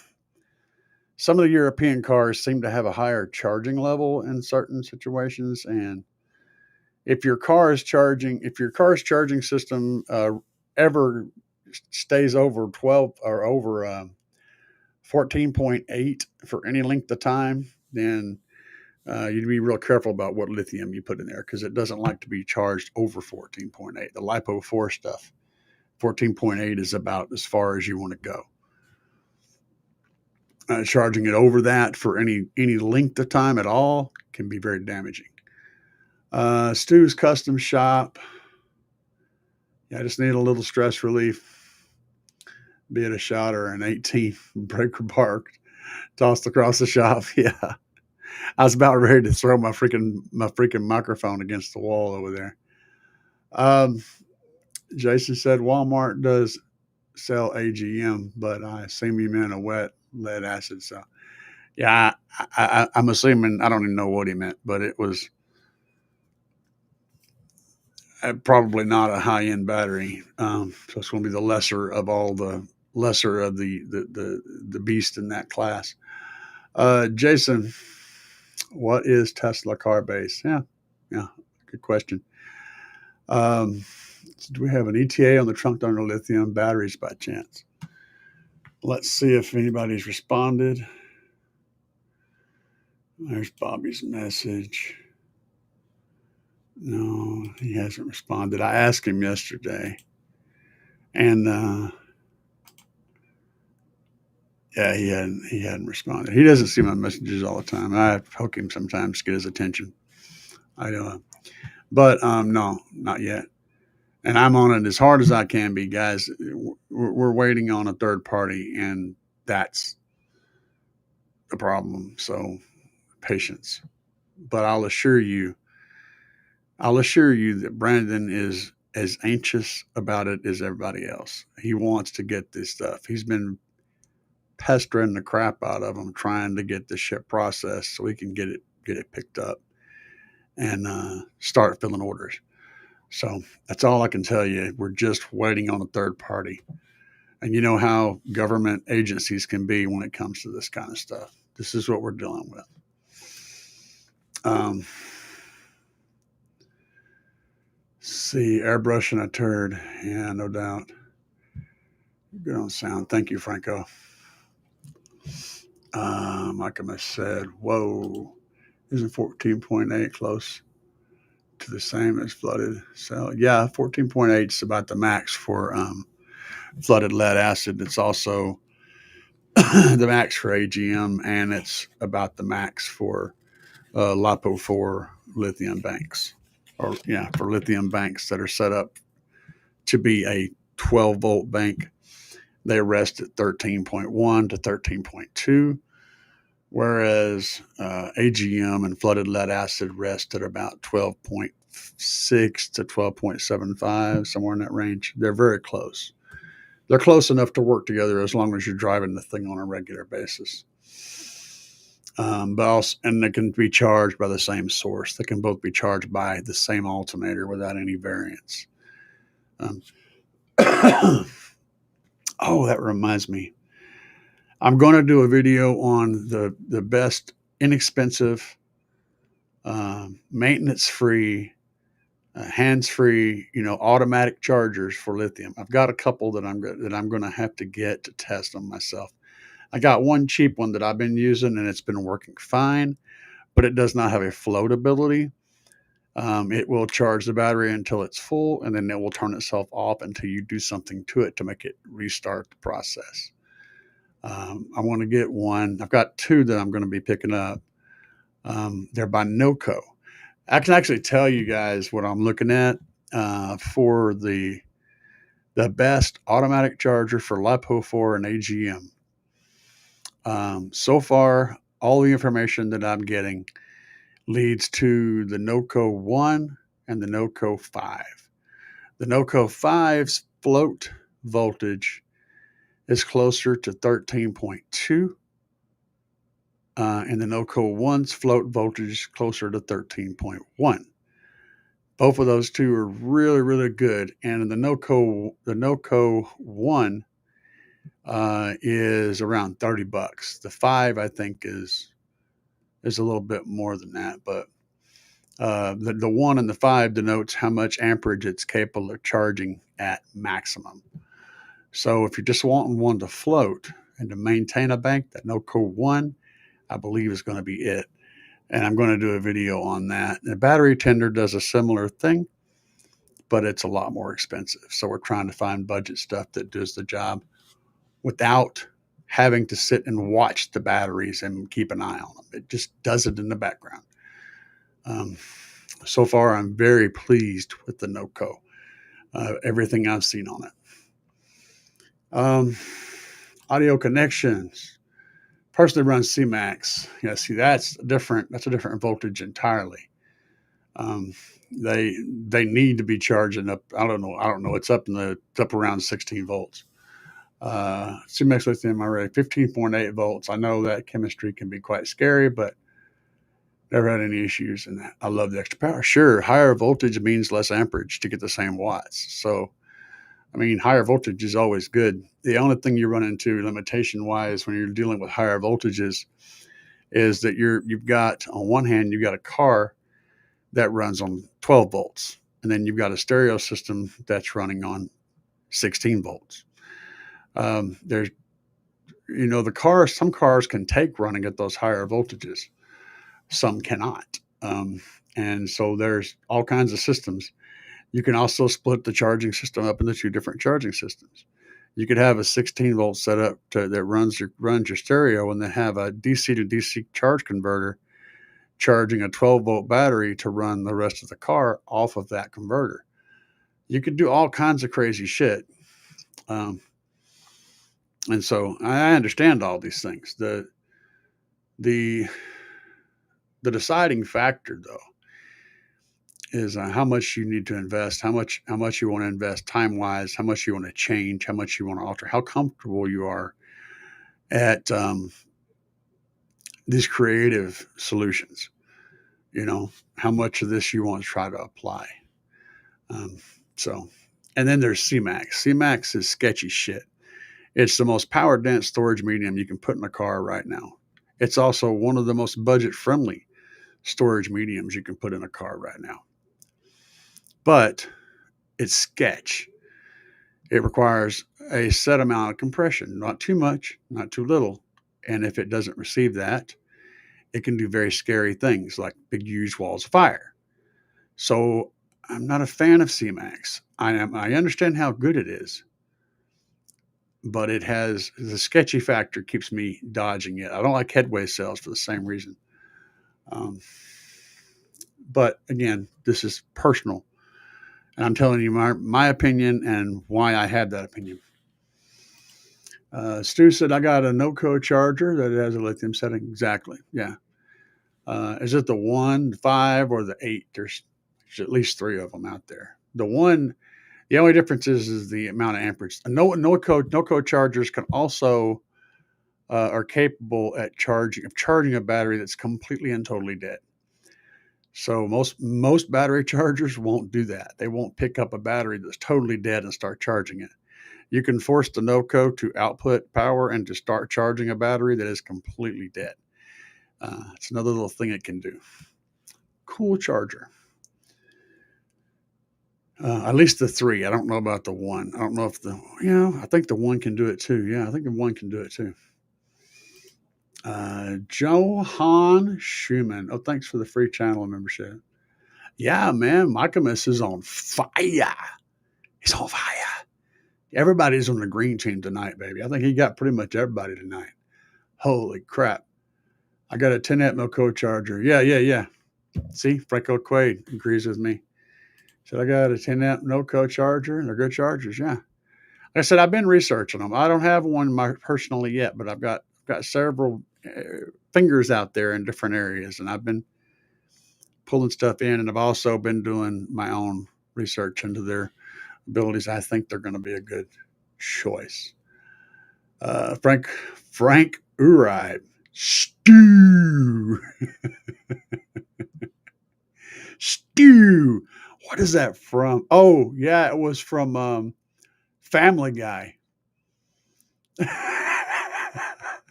some of the European cars seem to have a higher charging level in certain situations. And if your car's charging system ever stays over 12 or over 14.8 for any length of time, then you'd be real careful about what lithium you put in there, because it doesn't like to be charged over 14.8. The LiPo4 stuff, 14.8 is about as far as you want to go. Charging it over that for any length of time at all can be very damaging. Stu's Custom Shop. Yeah, I just need a little stress relief. Be it a shot or an 18 breaker bar tossed across the shop. Yeah. I was about ready to throw my freaking microphone against the wall over there. Jason said Walmart does sell AGM, but I assume you meant a wet lead acid. So yeah, I'm assuming, I don't even know what he meant, but it was probably not a high-end battery. So it's going to be the lesser of the beast in that class. Jason, what is Tesla car base? Yeah, good question. Do we have an ETA on the trunk under lithium batteries by chance? Let's see if anybody's responded. There's Bobby's message. No, he hasn't responded. I asked him yesterday, and yeah, he hadn't responded. He doesn't see my messages all the time. I poke him sometimes to get his attention. I know, but no, not yet. And I'm on it as hard as I can be, guys. we're waiting on a third party, and that's the problem. So patience. But I'll assure you that Brandon is as anxious about it as everybody else. He wants to get this stuff. He's been pestering the crap out of him, trying to get the ship processed so he can get it picked up and start filling orders. So that's all I can tell you. We're just waiting on a third party. And you know how government agencies can be when it comes to this kind of stuff. This is what we're dealing with. See, airbrushing a turd. Yeah, no doubt. Good on sound. Thank you, Franco. Like I said, whoa. Isn't 14.8 close to the same as flooded cell? Yeah, 14.8 is about the max for flooded lead acid. It's also the max for AGM, and it's about the max for LiPo4 lithium banks. For lithium banks that are set up to be a 12-volt bank. They rest at 13.1 to 13.2, whereas AGM and flooded lead acid rest at about 12.6 to 12.75, somewhere in that range. They're very close. They're close enough to work together as long as you're driving the thing on a regular basis. And they can be charged by the same source. They can both be charged by the same alternator without any variance. Oh, that reminds me. I'm going to do a video on the best inexpensive, maintenance-free, hands-free, automatic chargers for lithium. I've got a couple that I'm going to have to get to test them myself. I got one cheap one that I've been using, and it's been working fine, but it does not have a floatability. It will charge the battery until it's full, and then it will turn itself off until you do something to it to make it restart the process. I want to get one. I've got two that I'm going to be picking up. They're by NOCO. I can actually tell you guys what I'm looking at for the best automatic charger for LiPo4 and AGM. So far, all the information that I'm getting leads to the NOCO 1 and the NOCO 5. The NOCO 5's float voltage is closer to 13.2, and the NOCO 1's float voltage is closer to 13.1. Both of those two are really, really good. And in the NOCO 1 is around $30. The 5, I think, is a little bit more than that, but the 1 and the 5 denotes how much amperage it's capable of charging at maximum. So if you're just wanting one to float and to maintain a bank, that NOCO 1, I believe, is going to be it. And I'm going to do a video on that. The battery tender does a similar thing, but it's a lot more expensive. So we're trying to find budget stuff that does the job without having to sit and watch the batteries and keep an eye on them. It just does it in the background. So far, I'm very pleased with the NOCO, everything I've seen on it. Audio connections. Personally runs C-Max. Yeah, see, that's a different voltage entirely. They need to be charging up. I don't know. It's up around 16 volts. C-Max lithium array, 15.8 volts. I know that chemistry can be quite scary, but never had any issues in that. I love the extra power. Sure, higher voltage means less amperage to get the same watts. So, I mean, higher voltage is always good. The only thing you run into limitation-wise when you're dealing with higher voltages is that you've got, on one hand, you've got a car that runs on 12 volts, and then you've got a stereo system that's running on 16 volts. There's, some cars can take running at those higher voltages. Some cannot. And so there's all kinds of systems. You can also split the charging system up into two different charging systems. You could have a 16 volt setup that runs your stereo, and then have a DC to DC charge converter charging a 12 volt battery to run the rest of the car off of that converter. You could do all kinds of crazy shit. And so I understand all these things. The deciding factor, though, is how much you need to invest, how much you want to invest time wise, how much you want to change, how much you want to alter, how comfortable you are at these creative solutions. How much of this you want to try to apply. Um, so, and then there's CMAX. CMAX is sketchy shit. It's the most power dense storage medium you can put in a car right now. It's also one of the most budget friendly storage mediums you can put in a car right now. But it's sketch. It requires a set amount of compression, not too much, not too little. And if it doesn't receive that, it can do very scary things like big, huge walls of fire. So I'm not a fan of CMAX. I understand how good it is, but it has the sketchy factor keeps me dodging it. I don't like headway cells for the same reason. But again, this is personal. And I'm telling you my opinion and why I have that opinion. Stu said, I got a no-code charger that has a lithium setting. Exactly. Yeah. Is it the 1, 5, or the 8? There's at least 3 of them out there. The only difference is the amount of amperage. No-code chargers can also are capable of charging a battery that's completely and totally dead. So most battery chargers won't do that. They won't pick up a battery that's totally dead and start charging it. You can force the no-code to output power and to start charging a battery that is completely dead. It's another little thing it can do. Cool charger. At least the 3. I don't know about the 1. I don't know if I think the 1 can do it too. Yeah, I think the 1 can do it too. Johan Schumann. Oh, thanks for the free channel membership. Yeah, man, Michaelis is on fire. He's on fire. Everybody's on the green team tonight, baby. I think he got pretty much everybody tonight. Holy crap. I got a 10 amp no-code charger. Yeah. See, Franco Quaid agrees with me. Said I got a 10 amp no-code charger, and they're good chargers. Yeah. Like I said, I've been researching them. I don't have one personally yet, but I've got several fingers out there in different areas, and I've been pulling stuff in, and I've also been doing my own research into their abilities. I think they're going to be a good choice. Frank Uri. Stew. Stew. What is that from? Oh, yeah, it was from Family Guy.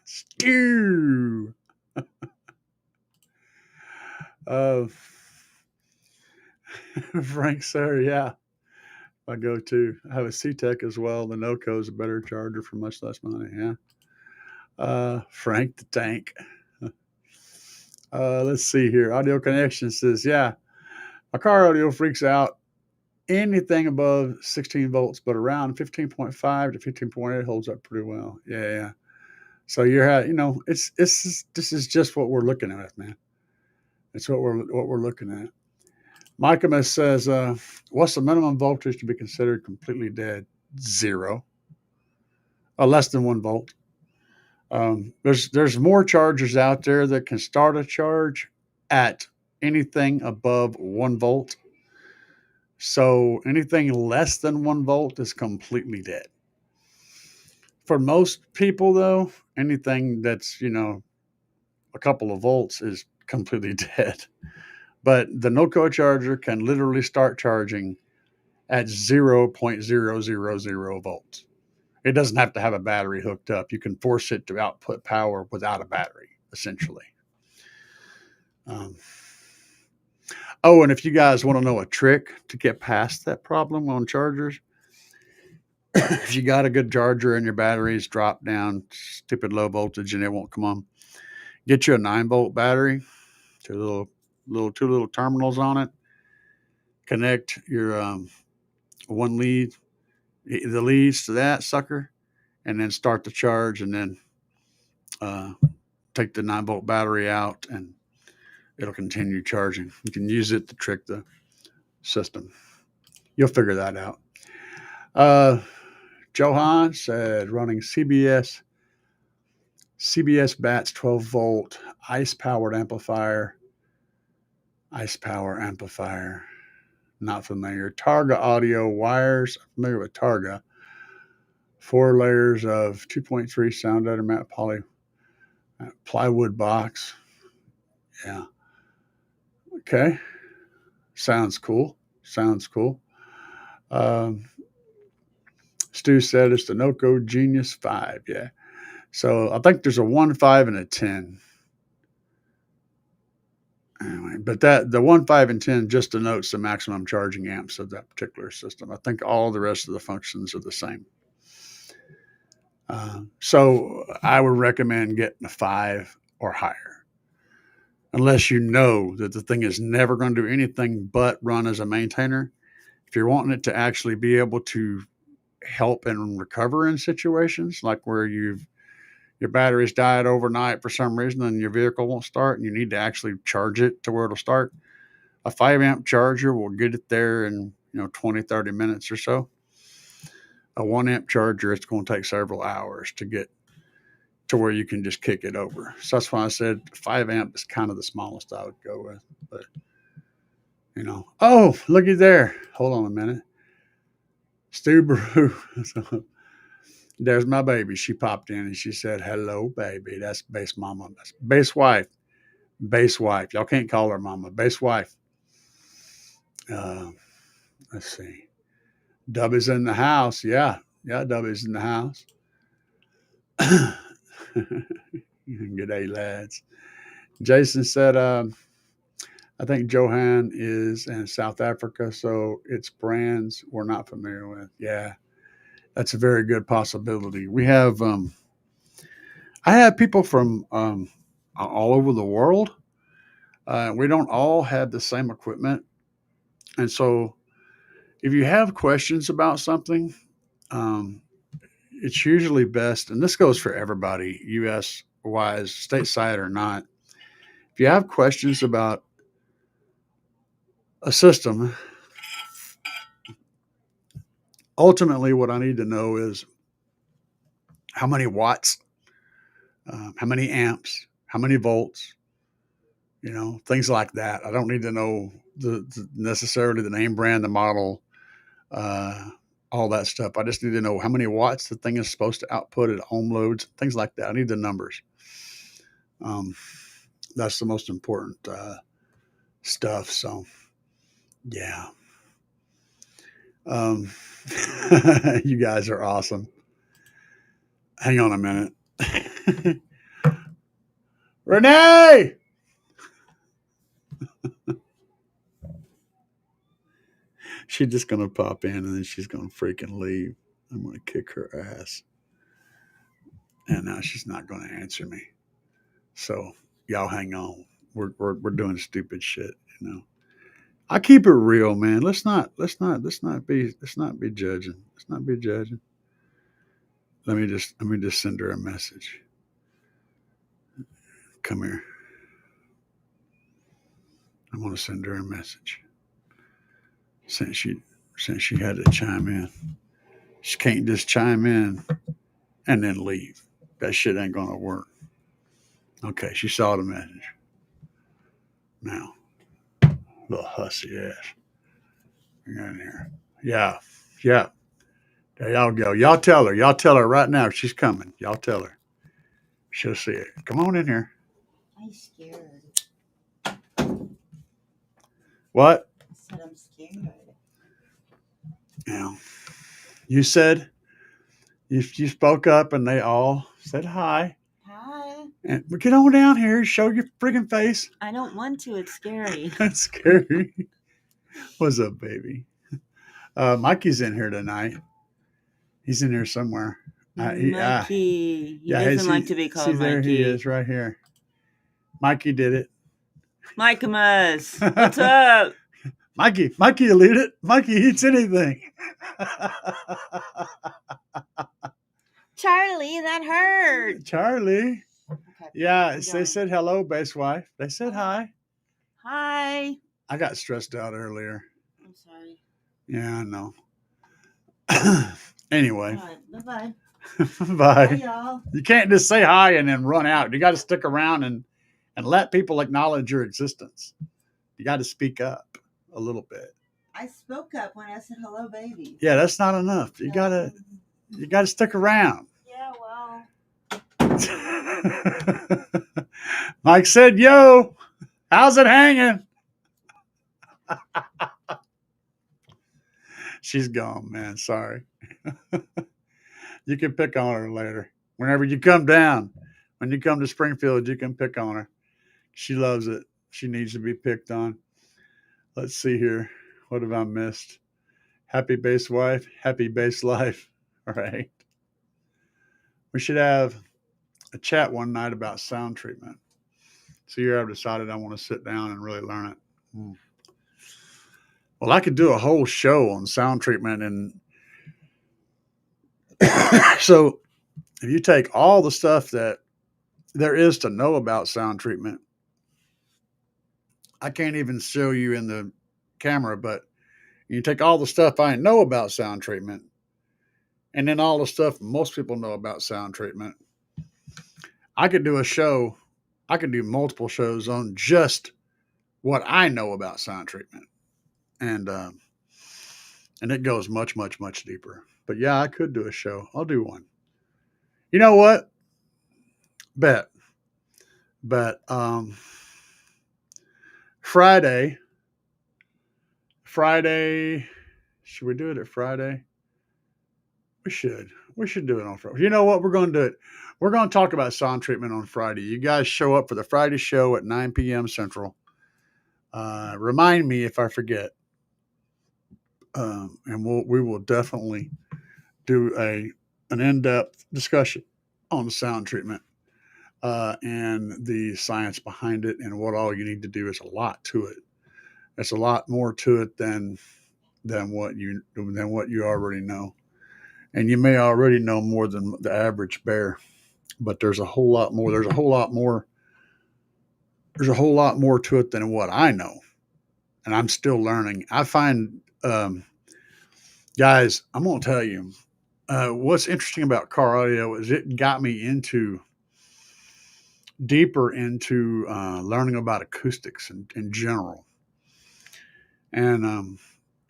Stew. Frank, sir, yeah. I go to. I have a C-Tech as well. The NOCO is a better charger for much less money. Yeah. Frank the Tank. Let's see here. Audio Connection says, yeah, my car audio freaks out anything above 16 volts, but around 15.5 to 15.8 holds up pretty well. Yeah. So this is just what we're looking at, man. It's what we're looking at. Michaelis says, what's the minimum voltage to be considered completely dead? 0. Less than 1 volt. There's more chargers out there that can start a charge at anything above 1 volt. So anything less than 1 volt is completely dead. For most people, though, anything that's, a couple of volts is completely dead. But the no-code charger can literally start charging at 0.000 volts. It doesn't have to have a battery hooked up. You can force it to output power without a battery, essentially. And if you guys want to know a trick to get past that problem on chargers, if you got a good charger and your batteries drop down stupid low voltage and it won't come on, get you a 9-volt battery, two little terminals on it. Connect your one lead, the leads to that sucker, and then start the charge, and then take the 9-volt battery out, and it'll continue charging. You can use it to trick the system. You'll figure that out. Johan said running CBS Bats 12 volt ice power amplifier. Not familiar. Targa audio wires. I'm familiar with Targa. 4 layers of 2.3 sound editor matte poly plywood box. Yeah. Okay. Sounds cool. Stu said it's the Noco Genius 5. Yeah. So I think there's a 1, 5, and a 10. Anyway, but the 1, 5, and 10 just denotes the maximum charging amps of that particular system. I think all the rest of the functions are the same. So I would recommend getting a 5 or higher, unless you know that the thing is never going to do anything but run as a maintainer. If you're wanting it to actually be able to help and recover in situations like where your battery's died overnight for some reason and your vehicle won't start and you need to actually charge it to where it'll start, a 5 amp charger will get it there in 20, 30 minutes or so. A 1 amp charger, it's going to take several hours to get to where you can just kick it over. So that's why I said 5 amp is kind of the smallest I would go with. But, oh, looky there. Hold on a minute. Stu Brew. There's my baby. She popped in and she said, hello, baby. That's Bass Mama. That's Bass Wife. Bass Wife. Y'all can't call her Mama. Bass Wife. Let's see. Dubby's in the house. Yeah, Dubby's in the house. Good day, lads. Jason said, I think Johan is in South Africa, so it's brands we're not familiar with. Yeah, that's a very good possibility. We have, I have people from all over the world. We don't all have the same equipment. And so if you have questions about something, it's usually best, and this goes for everybody, U.S. wise, stateside or not. If you have questions about a system, ultimately what I need to know is how many watts, how many amps, how many volts, things like that. I don't need to know necessarily the name, brand, the model, all that stuff. I just need to know how many watts the thing is supposed to output at home loads, things like that. I need the numbers. That's the most important stuff. So, yeah. You guys are awesome. Hang on a minute. Renee! She's just going to pop in and then she's going to freaking leave. I'm going to kick her ass. And now she's not going to answer me. So y'all hang on. We're doing stupid shit, I keep it real, man. Let's not be judging. Let's not be judging. Let me just send her a message. Come here. I'm going to send her a message. Since she had to chime in. She can't just chime in and then leave. That shit ain't going to work. Okay, she saw the message. Now, little hussy ass. Get in here. Yeah. There y'all go. Y'all tell her right now she's coming. Y'all tell her. She'll see it. Come on in here. I'm scared. What? I said I'm scared. Yeah. You said you spoke up and they all said hi. Hi. And get on down here. Show your freaking face. I don't want to. It's scary. That's scary. What's up, baby? Mikey's in here tonight. He's in here somewhere. Mikey. He doesn't like to be called Mikey. There he is right here. Mikey did it. Mikemas. What's up? Mikey will eat it. Mikey eats anything. Charlie, that hurt. Charlie. Okay, yeah, they said hello, Bass Wife. They said hi. Hi. I got stressed out earlier. I'm sorry. Yeah, I know. Anyway. All right. Bye-bye. Bye. Bye, y'all. You can't just say hi and then run out. You got to stick around and let people acknowledge your existence. You got to speak up a little bit. I spoke up when I said hello, baby. Yeah, that's not enough. You gotta stick around. Yeah, well. Mike said, "Yo, how's it hanging?" She's gone, man. Sorry. You can pick on her later. Whenever you come down, when you come to Springfield, you can pick on her. She loves it. She needs to be picked on. Let's see here. What have I missed? Happy bass wife, happy bass life. All right. We should have a chat one night about sound treatment. So here I've decided I want to sit down and really learn it. Well, I could do a whole show on sound treatment. And so if you take all the stuff that there is to know about sound treatment, I can't even show you in the camera, but you take all the stuff I know about sound treatment and then all the stuff most people know about sound treatment. I could do a show. I could do multiple shows on just what I know about sound treatment. And it goes much, much, much deeper. But yeah, I could do a show. I'll do one. You know what? Bet. But Friday, should we do it at Friday? We should do it on Friday. You know what? We're going to do it. We're going to talk about sound treatment on Friday. You guys show up for the Friday show at 9 p.m. Central. Remind me if I forget. And we will definitely do an in-depth discussion on sound treatment and the science behind it and what all you need to do. Is a lot to it. It's a lot more to it than what you already know. And you may already know more than the average bear, but there's a whole lot more. There's a whole lot more to it than what I know. And I'm still learning. I find, guys, I'm going to tell you, what's interesting about car audio is it got me deeper into learning about acoustics in general. And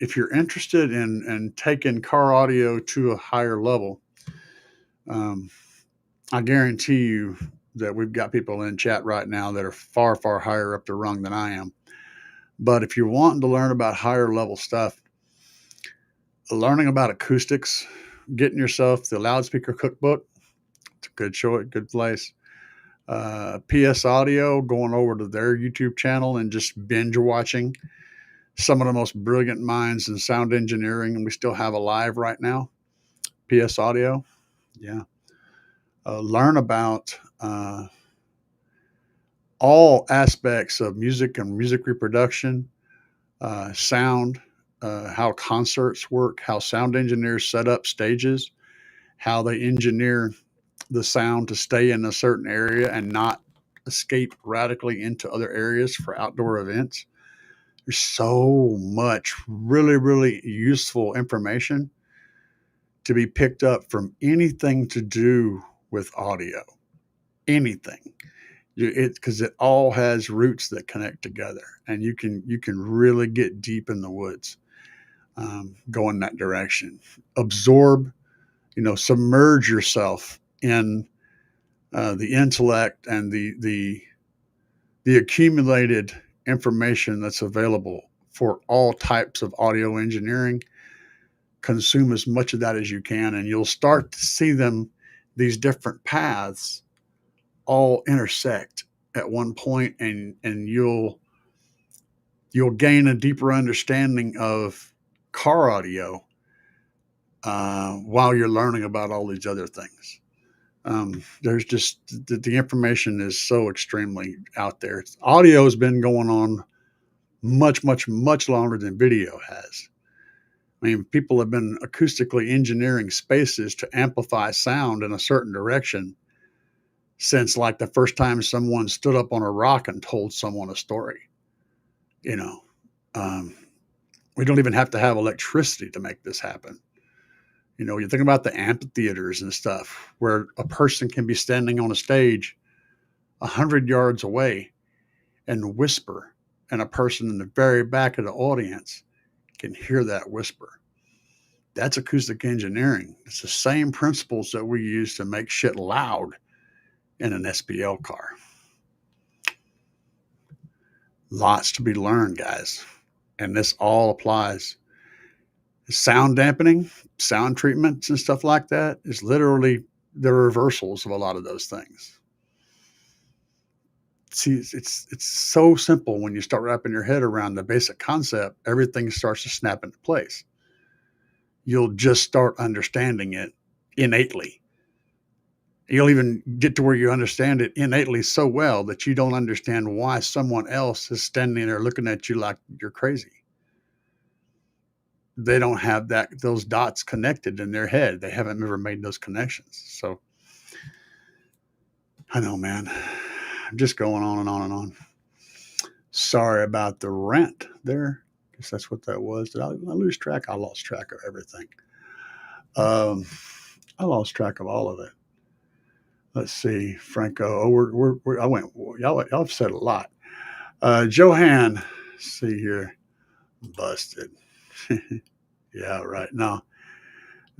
if you're interested in taking car audio to a higher level, I guarantee you that we've got people in chat right now that are far, far higher up the rung than I am. But if you're wanting to learn about higher level stuff, learning about acoustics, getting yourself the loudspeaker cookbook, it's a good show, a good place. PS Audio, going over to their YouTube channel and just binge watching some of the most brilliant minds in sound engineering, and we still have alive right now. PS Audio, yeah. Learn about all aspects of music and music reproduction, sound, how concerts work, how sound engineers set up stages, how they engineer the sound to stay in a certain area and not escape radically into other areas for outdoor events. There's so much really, really useful information to be picked up from anything to do with audio. Anything. Because it all has roots that connect together, and you can really get deep in the woods, go in that direction. Absorb, submerge yourself in the intellect and the accumulated information that's available for all types of audio engineering. Consume as much of that as you can, and you'll start to see these different paths all intersect at one point, and you'll gain a deeper understanding of car audio while you're learning about all these other things. There's just the information is so extremely out there. Audio has been going on much, much, much longer than video has. I mean, people have been acoustically engineering spaces to amplify sound in a certain direction since like the first time someone stood up on a rock and told someone a story. We don't even have to have electricity to make this happen. You know, you think about the amphitheaters and stuff where a person can be standing on a stage 100 yards away and whisper, and a person in the very back of the audience can hear that whisper. That's acoustic engineering. It's the same principles that we use to make shit loud in an SPL car. Lots to be learned, guys. And this all applies. Sound dampening, sound treatments and stuff like that is literally the reversals of a lot of those things. See, it's so simple when you start wrapping your head around the basic concept, everything starts to snap into place. You'll just start understanding it innately. You'll even get to where you understand it innately so well that you don't understand why someone else is standing there looking at you like you're crazy. They don't have those dots connected in their head. They haven't ever made those connections. So I know, man, I'm just going on and on and on. Sorry about the rant there. I guess that's what that was. Did I lose track? I lost track of everything. I lost track of all of it. Let's see, Franco. Oh, y'all have said a lot. Johan, see here, busted. Yeah, right. No,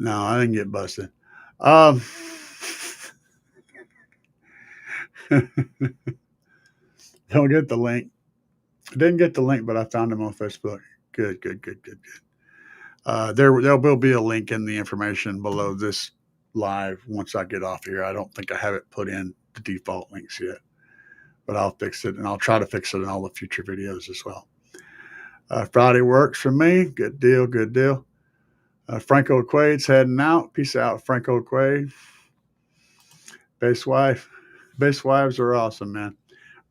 I didn't get busted. Don't get the link. I didn't get the link, but I found him on Facebook. Good. There will be a link in the information below this live once I get off here. I don't think I have it put in the default links yet, but I'll fix it, and I'll try to fix it in all the future videos as well. Friday works for me. Good deal. Franco Quade's heading out. Peace out, Franco Quade. Bass wives are awesome, man.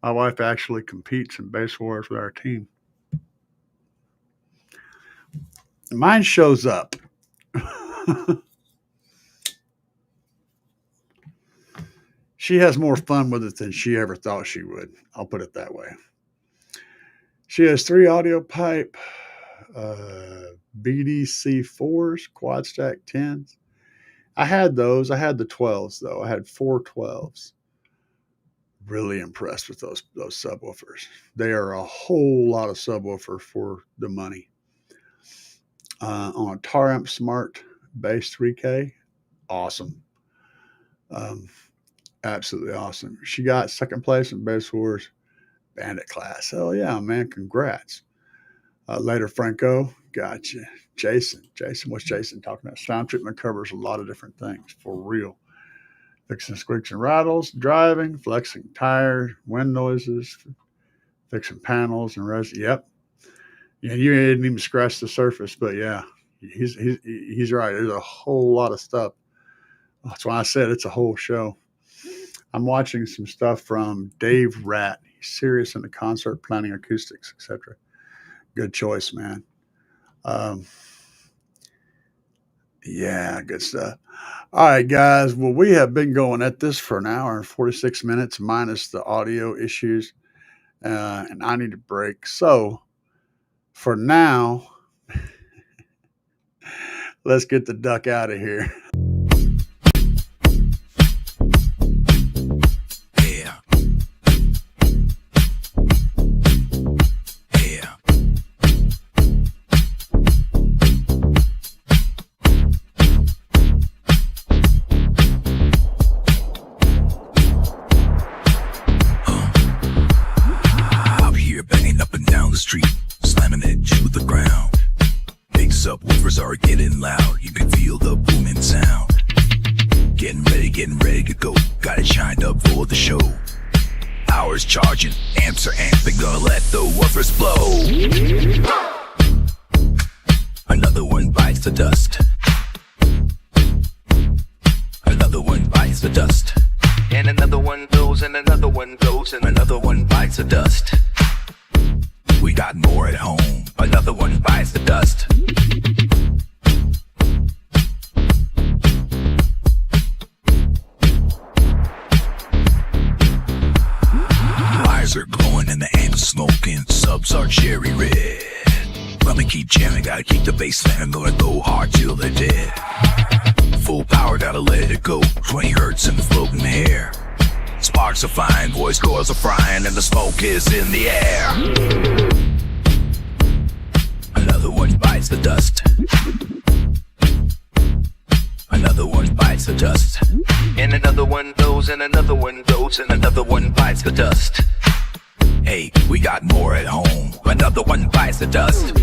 My wife actually competes in bass wars with our team. Mine shows up. She has more fun with it than she ever thought she would. I'll put it that way. She has 3 audio pipe BDC4s, quad stack 10s. I had those. I had the 12s, though. I had 4 12s. Really impressed with those subwoofers. They are a whole lot of subwoofer for the money. On a Taramp Smart Bass 3K, awesome. Absolutely awesome. She got second place in Bass Wars Bandit class. Hell yeah, man. Congrats. Later, Franco. Gotcha. Jason, what's Jason talking about? Sound treatment covers a lot of different things, for real. Fixing squeaks and rattles, driving, flexing tires, wind noises, fixing panels and rest. Yep. Yeah, you didn't even scratch the surface, but yeah, he's right. There's a whole lot of stuff. That's why I said it's a whole show. I'm watching some stuff from Dave Ratt. He's serious in the concert planning, acoustics, etc. Good choice, man. Yeah, good stuff. All right, guys. Well, we have been going at this for an hour and 46 minutes minus the audio issues, and I need a break. So for now, let's get the duck out of here. Subwoofers are getting loud. You can feel the booming sound. Getting ready to go. Got it shined up for the show. Power's charging, amps are amping. Gonna let the woofers blow. Another one bites the dust. Another one bites the dust. And another one goes, and another one goes, and another one bites the dust. We got more at home. Another one bites the dust. Eyes are glowing and the amps smoking. Subs are cherry red. Let me keep jamming, gotta keep the bass fan, gonna go hard till they're dead. Full power, gotta let it go. 20 hertz in the floating hair. Sparks are flying, voice cords are frying, and the smoke is in the air. Another one bites the dust. Another one bites the dust. And another one goes, and another one goes, and another one bites the dust. Hey, we got more at home. Another one bites the dust.